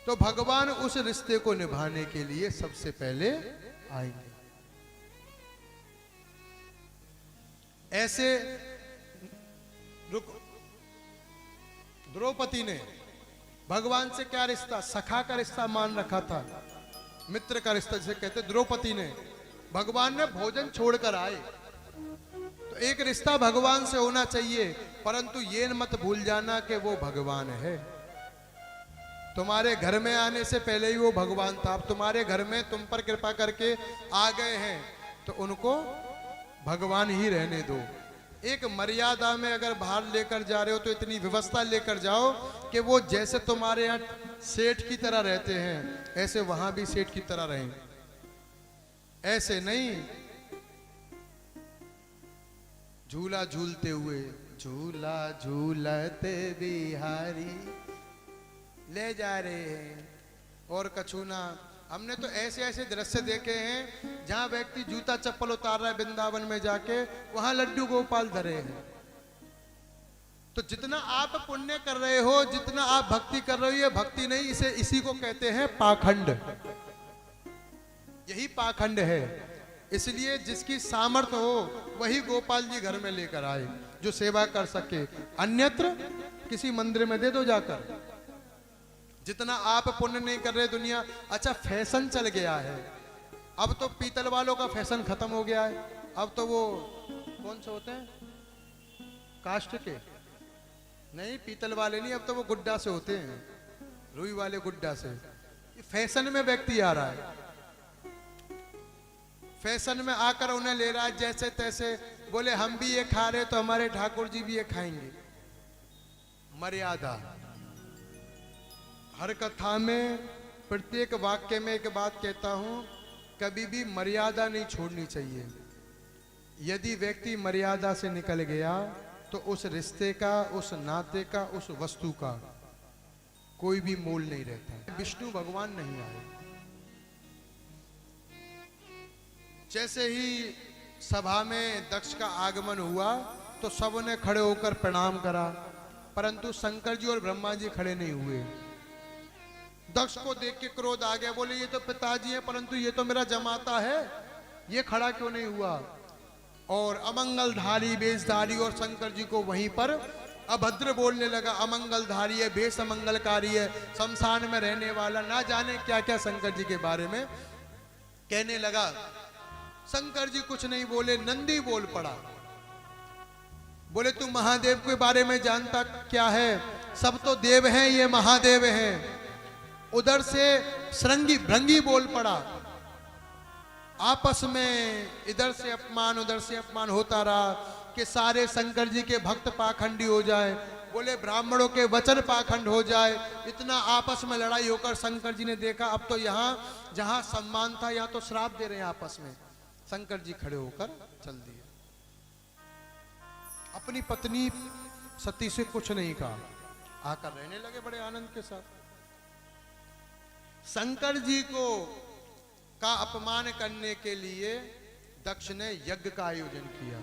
तो भगवान उस रिश्ते को निभाने के लिए सबसे पहले आएंगे। ऐसे द्रौपदी ने भगवान से क्या रिश्ता, सखा का रिश्ता मान रखा था, मित्र का रिश्ता जिसे कहते। द्रौपदी ने, भगवान ने भोजन छोड़कर आए तो एक रिश्ता भगवान से होना चाहिए, परंतु ये मत भूल जाना कि वो भगवान है। तुम्हारे घर में आने से पहले ही वो भगवान था। अब तुम्हारे घर में तुम पर कृपा करके आ गए हैं तो उनको भगवान ही रहने दो। एक मर्यादा में अगर बाहर लेकर जा रहे हो तो इतनी व्यवस्था लेकर जाओ कि वो जैसे तुम्हारे यहाँ सेठ की तरह रहते हैं ऐसे वहां भी सेठ की तरह रहें। ऐसे नहीं झूला झूलते हुए, झूला झूलते बिहारी ले जा रहे हैं और कछु ना। हमने तो ऐसे ऐसे दृश्य देखे हैं जहां व्यक्ति जूता चप्पल उतार रहा है वृंदावन में जाके, वहां लड्डू गोपाल धरे हैं। तो जितना आप पुण्य कर रहे हो, जितना आप भक्ति कर रहे हो, ये भक्ति नहीं, इसी को कहते हैं पाखंड। यही पाखंड है। इसलिए जिसकी सामर्थ्य हो वही गोपाल जी घर में लेकर आए, जो सेवा कर सके। अन्यत्र किसी मंदिर में दे दो जाकर। जितना आप पुण्य नहीं कर रहे दुनिया। अच्छा, फैशन चल गया है, अब तो पीतल वालों का फैशन खत्म हो गया है। अब तो वो कौन से होते हैं, काष्ठ के नहीं, पीतल वाले नहीं, अब तो वो गुड्डा से होते हैं, रुई वाले गुड्डा से। फैशन में व्यक्ति आ रहा है, फैशन में आकर उन्हें ले रहा है जैसे तैसे। बोले हम भी ये खा रहे तो हमारे ठाकुर जी भी ये खाएंगे। मर्यादा। हर कथा में प्रत्येक वाक्य में एक बात कहता हूं, कभी भी मर्यादा नहीं छोड़नी चाहिए। यदि व्यक्ति मर्यादा से निकल गया तो उस रिश्ते का, उस नाते का, उस वस्तु का कोई भी मोल नहीं रहता। विष्णु भगवान नहीं आए। जैसे ही सभा में दक्ष का आगमन हुआ तो सबने खड़े होकर प्रणाम करा, परंतु शंकर जी और ब्रह्मा जी खड़े नहीं हुए। दक्ष को देख के क्रोध आ गया, बोले ये तो पिताजी हैं, परंतु ये तो मेरा जमाता है, ये खड़ा क्यों नहीं हुआ। और अमंगलधारी वेशधारी और शंकर जी को वहीं पर अभद्र बोलने लगा। अमंगलधारी है, बेश अमंगलकारी है, शमशान में रहने वाला, ना जाने क्या क्या शंकर जी के बारे में कहने लगा। शंकर जी कुछ नहीं बोले, नंदी बोल पड़ा। बोले तू महादेव के बारे में जानता क्या है, सब तो देव हैं, ये महादेव हैं। उधर से श्रृंगी भृंगी बोल पड़ा। आपस में इधर से अपमान उधर से अपमान होता रहा कि सारे शंकर जी के भक्त पाखंडी हो जाए, बोले ब्राह्मणों के वचन पाखंड हो जाए। इतना आपस में लड़ाई होकर शंकर जी ने देखा अब तो यहाँ जहाँ सम्मान था यहाँ तो श्राप दे रहे हैं आपस में। शंकर जी खड़े होकर चल दिए। अपनी पत्नी सती से कुछ नहीं कहा, आकर रहने लगे बड़े आनंद के साथ। शंकर जी को का अपमान करने के लिए दक्ष ने यज्ञ का आयोजन किया।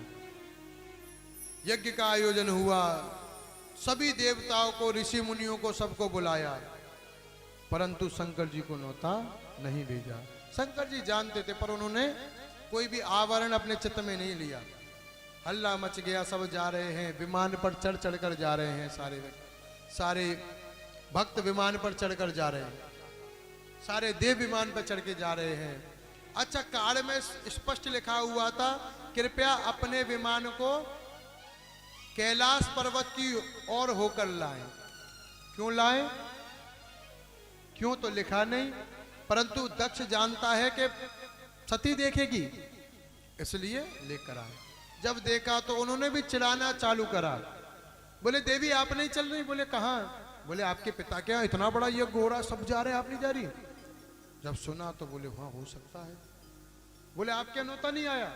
यज्ञ का आयोजन हुआ, सभी देवताओं को, ऋषि मुनियों को, सबको बुलाया, परंतु शंकर जी को न्योता नहीं भेजा। शंकर जी जानते थे पर उन्होंने कोई भी आवरण अपने चित्त में नहीं लिया। हल्ला मच गया, सब जा रहे हैं, विमान पर चढ़ चढ़कर जा रहे हैं, सारे भक्त विमान पर चढ़कर जा रहे हैं, सारे देव विमान पर चढ़ के जा रहे हैं। अच्छा, कार्ड में स्पष्ट लिखा हुआ था कृपया अपने विमान को कैलाश पर्वत की ओर होकर लाएं। क्यों लाएं? क्यों तो लिखा नहीं, परंतु दक्ष जानता है कि सती देखेगी, इसलिए लेकर आए। जब देखा तो उन्होंने भी चिढ़ाना चालू करा। बोले देवी आप नहीं चल रही। बोले कहाँ? बोले आपके पिता के यहाँ इतना बड़ा यज्ञ हो रहा, सब जा रहे हैं, आप नहीं जा रही। जब सुना तो बोले हाँ हो सकता है। बोले आपके न्योता नहीं आया?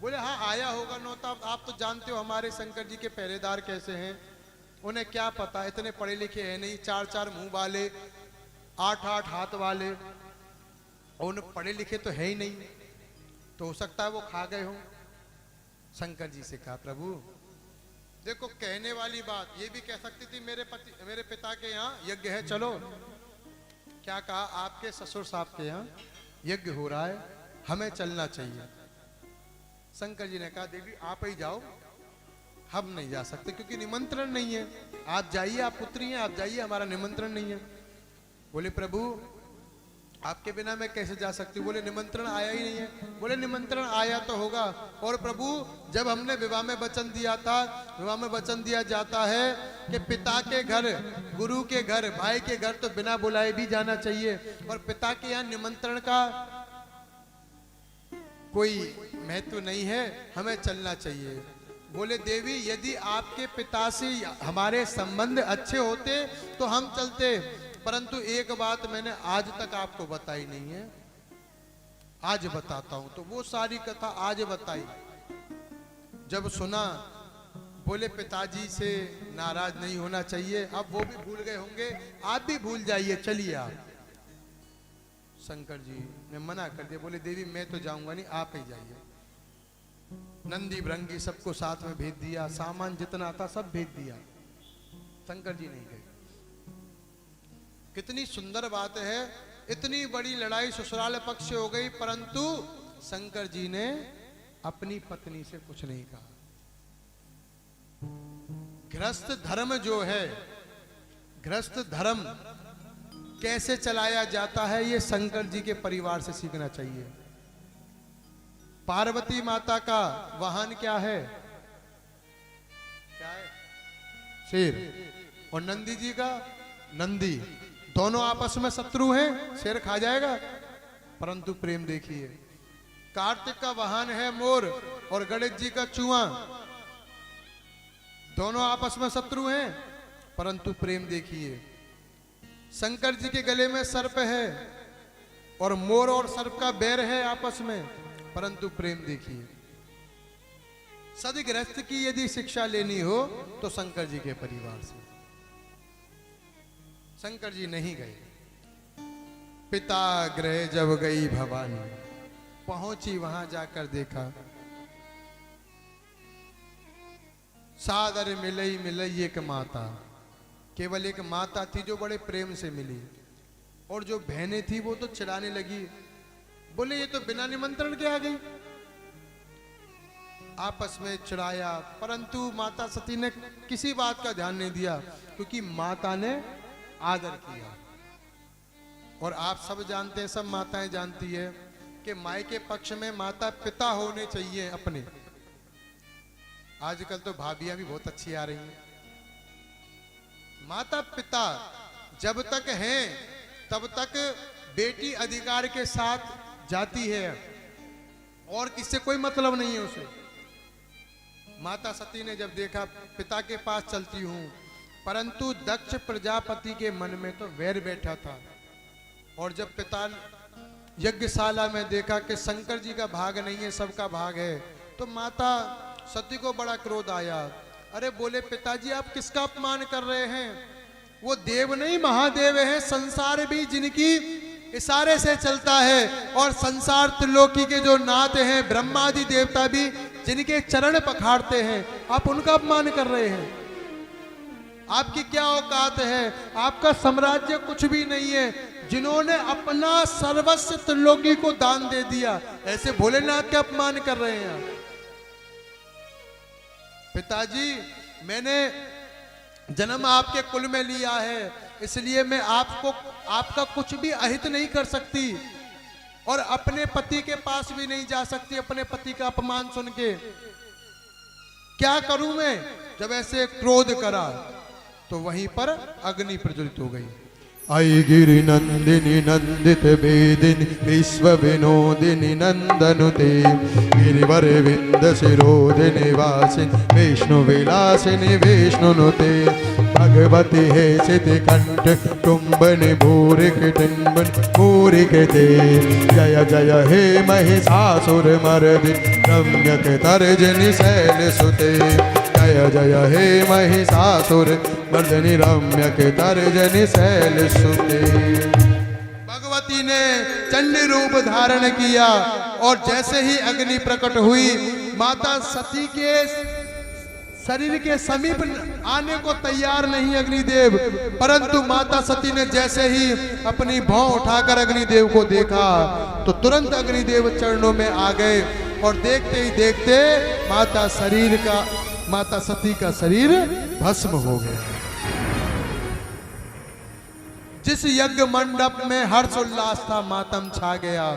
बोले हाँ आया होगा न्योता। आप तो जानते हो हमारे शंकर जी के पहरेदार कैसे हैं, उन्हें क्या पता, इतने पढ़े लिखे हैं नहीं, 4 मुंह वाले, 8 हाथ वाले, और उन्हें पढ़े लिखे तो है ही नहीं, तो हो सकता है वो खा गए हो। शंकर जी से कहा प्रभु देखो कहने वाली बात, ये भी कह सकती थी मेरे पिता के यहाँ यज्ञ है, चलो। क्या कहा? आपके ससुर साहब के यहाँ यज्ञ हो रहा है, हमें चलना चाहिए। शंकर जी ने कहा देवी आप ही जाओ, हम नहीं जा सकते क्योंकि निमंत्रण नहीं है। आप जाइए, आप पुत्री हैं, आप जाइए, हमारा निमंत्रण नहीं है। बोले प्रभु आपके बिना मैं कैसे जा सकती हूँ? बोले निमंत्रण आया ही नहीं है। बोले निमंत्रण आया तो होगा। और प्रभु जब हमने विवाह में वचन दिया था, विवाह में वचन दिया जाता है कि पिता के घर, गुरु के घर, भाई के घर तो बिना बुलाए भी जाना चाहिए, और पिता के यहाँ निमंत्रण का कोई महत्व नहीं है, हमें चलना चाहिए। बोले देवी यदि आपके पिता से हमारे संबंध अच्छे होते तो हम चलते, परंतु एक बात मैंने आज तक आपको बताई नहीं है, आज बताता हूं। तो वो सारी कथा आज बताई। जब सुना बोले पिताजी से नाराज नहीं होना चाहिए, अब वो भी भूल गए होंगे, आप भी भूल जाइए, चलिए आप। शंकर जी ने मना कर दिया, बोले देवी मैं तो जाऊंगा नहीं, आप ही जाइए। नंदी भृंगी सबको साथ में भेज दिया, सामान जितना था सब भेज दिया, शंकर जी नहीं गए। कितनी सुंदर बात है, इतनी बड़ी लड़ाई ससुराल पक्ष से हो गई, परंतु शंकर जी ने अपनी पत्नी से कुछ नहीं कहा। गृहस्थ धर्म जो है, गृहस्थ धर्म कैसे चलाया जाता है, ये शंकर जी के परिवार से सीखना चाहिए। पार्वती माता का वाहन क्या है? क्या है? शेर। और नंदी जी का नंदी। दोनों आपस में शत्रु हैं, शेर खा जाएगा, परंतु प्रेम देखिए। कार्तिक का वाहन है मोर और गणेश जी का चूहा। दोनों आपस में शत्रु हैं, परंतु प्रेम देखिए। शंकर जी के गले में सर्प है और मोर और सर्प का बैर है आपस में, परंतु प्रेम देखिए। सदगृहस्थ की यदि शिक्षा लेनी हो तो शंकर जी के परिवार से। शंकर जी नहीं गए। पिता गृह जब गई भवानी, पहुंची वहां जाकर देखा, सादर मिलई मिलई एक माता। केवल एक माता थी जो बड़े प्रेम से मिली, और जो बहनें थी वो तो चिढ़ाने लगी, बोले ये तो बिना निमंत्रण के आ गई। आपस में चिढ़ाया, परंतु माता सती ने किसी बात का ध्यान नहीं दिया, क्योंकि माता ने आदर किया। और आप सब जानते हैं, सब माताएं जानती है कि माई के पक्ष में माता पिता होने चाहिए अपने। आजकल तो भाभियां भी बहुत अच्छी आ रही हैं। माता पिता जब तक हैं तब तक बेटी अधिकार के साथ जाती है, और किससे कोई मतलब नहीं है उसे। माता सती ने जब देखा पिता के पास चलती हूं, परंतु दक्ष प्रजापति के मन में तो वैर बैठा था। और जब पिता यज्ञशाला में देखा कि शंकर जी का भाग नहीं है, सबका भाग है, तो माता सती को बड़ा क्रोध आया। अरे बोले पिताजी आप किसका अपमान कर रहे हैं? वो देव नहीं महादेव हैं, संसार भी जिनकी इशारे से चलता है, और संसार त्रिलोकी के जो नाथ हैं, ब्रह्मादि देवता भी जिनके चरण पखाड़ते हैं, आप उनका अपमान कर रहे हैं। आपकी क्या औकात है? आपका साम्राज्य कुछ भी नहीं है, जिन्होंने अपना सर्वस्व त्रिलोकी को दान दे दिया, ऐसे भोलेनाथ का अपमान कर रहे हैं आप। पिताजी मैंने जन्म आपके कुल में लिया है, इसलिए मैं आपका कुछ भी अहित नहीं कर सकती, और अपने पति के पास भी नहीं जा सकती अपने पति का अपमान सुन के। क्या करूं मैं? जब ऐसे क्रोध करा तो वहीं पर अग्नि प्रज्वलित हो गई। आई गिरि नंदिनी नंदित वेदिनी विश्व विनोदिनी नंदनुते, गिरिवर विंद शिरोधिनी वासिनी विष्णु विलासिनी विष्णुनुते, भगवती हे सिति कंठ कुंभनि भूरिक टिंबन भूरिक ते, जय जय हे महिषासुर मर्दिनी रम्यक तर्जनी शैल सुते, जय जय हे महिषासुर मर्दिनी रम्यक तर्जनी शैल सुते। भगवती ने चंडी रूप धारण किया, और जैसे ही अग्नि प्रकट हुई, माता सती के शरीर के समीप आने को तैयार नहीं अग्निदेव, परंतु माता सती ने जैसे ही अपनी भौं उठाकर अग्निदेव को देखा तो तुरंत अग्निदेव चरणों में आ गए, और देखते ही देखते माता सती का शरीर भस्म हो गया। जिस यज्ञ मंडप में हर्ष उल्लास था, मातम छा गया।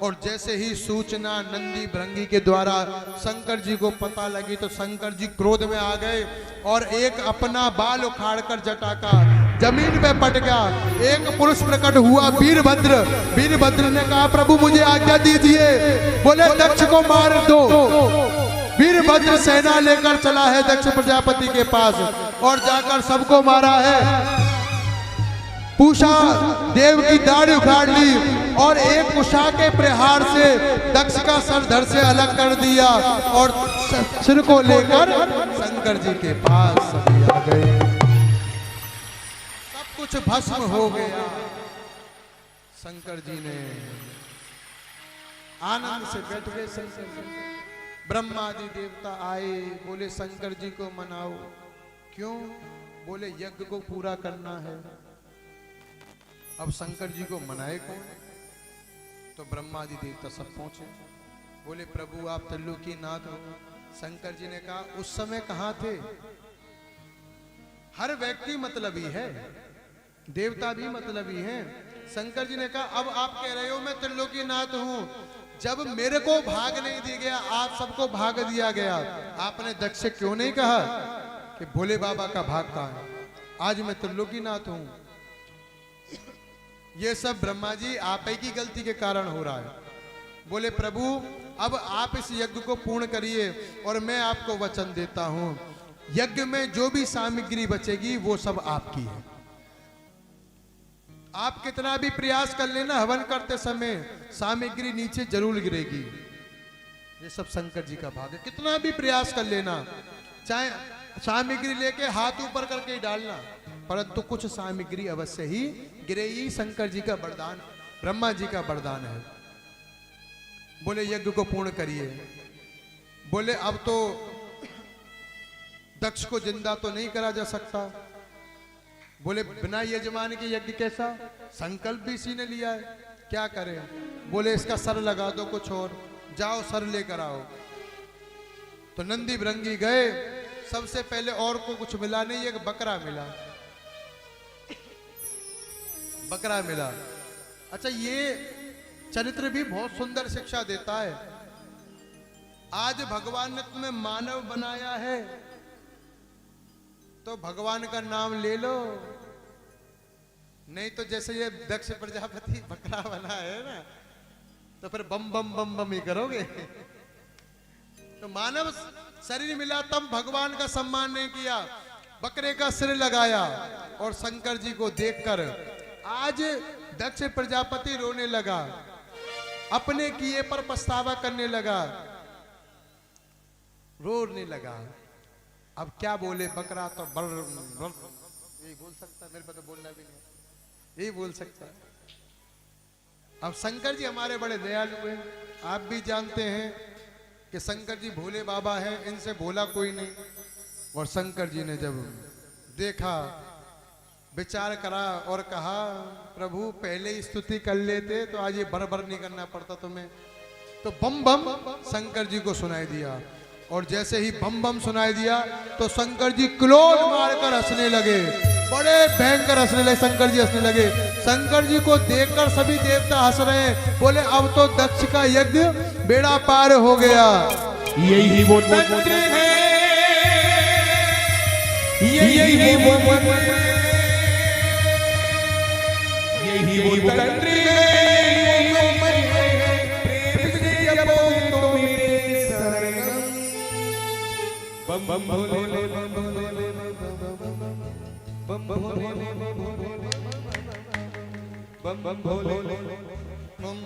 और जैसे ही सूचना नंदी भृंगी के द्वारा शंकर जी को पता लगी, तो शंकर जी क्रोध में आ गए और एक अपना बाल उखाड़कर जटा का जमीन पे पट गया। एक पुरुष प्रकट हुआ, वीरभद्र। वीरभद्र ने कहा प्रभु मुझे आज्ञा दीजिए। बोले दक्ष को मार दो। वीरभद्र सेना लेकर चला है दक्ष प्रजापति के पास और जाकर सबको मारा है। पूषा देव की दाढ़ी उखाड़ ली और एक उषा के प्रहार से दक्ष का सर धड़ से अलग कर दिया और सिर को लेकर शंकर जी के पास सभी आ गए। सब कुछ भस्म हो गया। शंकर जी ने आनंद से बैठ गए। शंकर जी, ब्रह्मादि देवता आए, बोले शंकर जी को मनाओ। क्यों? बोले यज्ञ को पूरा करना है। अब शंकर जी को मनाए कौन? तो ब्रह्मादि देवता सब पहुंचे। बोले प्रभु आप त्रिलोकी नाथ हो। शंकर जी ने कहा उस समय कहां थे? हर व्यक्ति मतलबी है, देवता भी मतलबी हैं। शंकर जी ने कहा अब आप कह रहे हो मैं त्रिलोकी नाथ हूं, जब मेरे को भाग नहीं दिया गया, आप सबको भाग दिया गया, आपने दक्ष से क्यों नहीं कहा कि भोले बाबा का भाग कहां है? आज मैं त्रिलोकी नाथ हूं। ये सब ब्रह्मा जी आप ही की गलती के कारण हो रहा है। बोले प्रभु अब आप इस यज्ञ को पूर्ण करिए और मैं आपको वचन देता हूं, यज्ञ में जो भी सामग्री बचेगी वो सब आपकी है। आप कितना भी प्रयास कर लेना, हवन करते समय सामग्री नीचे जरूर गिरेगी। ये सब शंकर जी का भाग है। कितना भी प्रयास कर लेना, चाहे सामग्री लेके हाथ ऊपर करके ही डालना, परंतु कुछ सामग्री अवश्य ही गिरेगी। शंकर जी का वरदान, ब्रह्मा जी का वरदान है। बोले यज्ञ को पूर्ण करिए। बोले अब तो दक्ष को जिंदा तो नहीं करा जा सकता। बोले बिना यजमान के यज्ञ कैसा? संकल्प भी इसी ने लिया है, क्या करें? बोले इसका सर लगा दो कुछ और, जाओ सर लेकर आओ। तो नंदी भृंगी गए। सबसे पहले और को कुछ मिला नहीं, एक बकरा मिला। बकरा मिला। अच्छा, ये चरित्र भी बहुत सुंदर शिक्षा देता है। आज भगवान ने तुम्हें मानव बनाया है तो भगवान का नाम ले लो, नहीं तो जैसे ये दक्ष प्रजापति बकरा बना है ना, तो फिर बम बम बम बम ही करोगे। तो मानव शरीर मिला तब भगवान का सम्मान नहीं किया, बकरे का सिर लगाया। और शंकर जी को देखकर आज दक्ष प्रजापति रोने लगा, अपने किए पर पछतावा करने लगा, रोने लगा। अब क्या बोले? बकरा तो बर यही बोल सकता है, मेरे को तो बोलना भी नहीं, यही बोल सकता है। अब शंकर जी हमारे बड़े दयालु हैं। आप भी जानते हैं कि शंकर जी भोले बाबा हैं, इनसे भोला कोई नहीं। और शंकर जी ने जब देखा, विचार करा और कहा प्रभु पहले ही स्तुति कर लेते तो आज ये बर नहीं करना पड़ता तुम्हें। तो बम बम शंकर जी को सुनाई दिया। और जैसे ही बम बम सुनाई दिया तो शंकर जी क्लोज मारकर हंसने लगे, बड़े भयंकर हंसने लगे। शंकर जी हंसने लगे। शंकर जी को देखकर सभी देवता हंस रहे हैं। बोले अब तो दक्ष का यज्ञ बेड़ा पार हो गया। यही वो तंत्र है, यही वो तंत्र है, यही वो तंत्र है। बम बम भोले बम भोले बम भोले बम बम भोले बम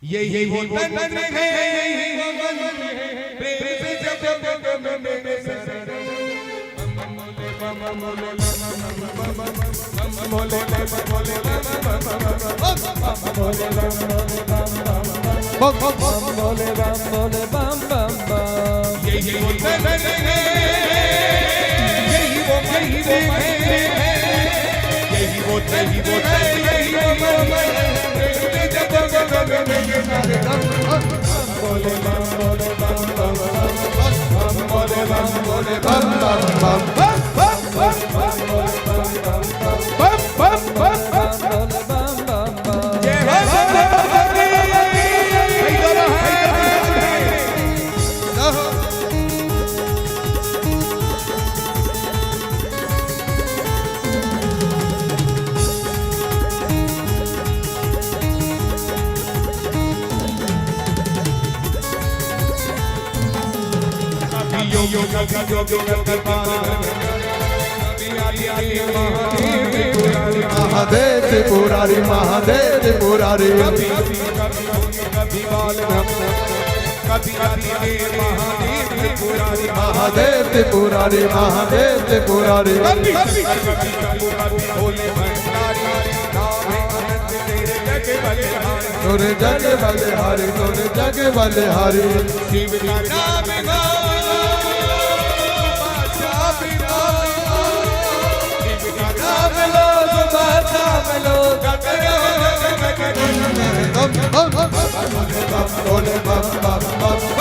यही वो तंत्र है, यही वो मंत्र है। प्रेम से जब में शरण बम भोले बम भोले बम भोले बम भोले बम भोले बम बम। यही वो तंत्र है, यही वो मंत्र है, यही वो तंत्र है, यही वो मंत्र है। भोले बम भोले बम बम बम भोले बम भोले बम बम बम योगियों कभी जोगी कभी पाल कभी आदि महादेव त्रिपुरारी महादेव त्रिपुरारी महादेव त्रिपुरारी कभी बाल कभी आदि महादेव त्रिपुरारी महादेव त्रिपुरारी महादेव त्रिपुरारी कभी भोले भंडारी नाम है अनंत तेरे जग बलिहारी तोरे जग बलिहारी तोरे जग बलिहारी शिव का नाम गाओ बादशाह बिना शिव का नाम लो बादशाह लो बम बम बम बम बम बम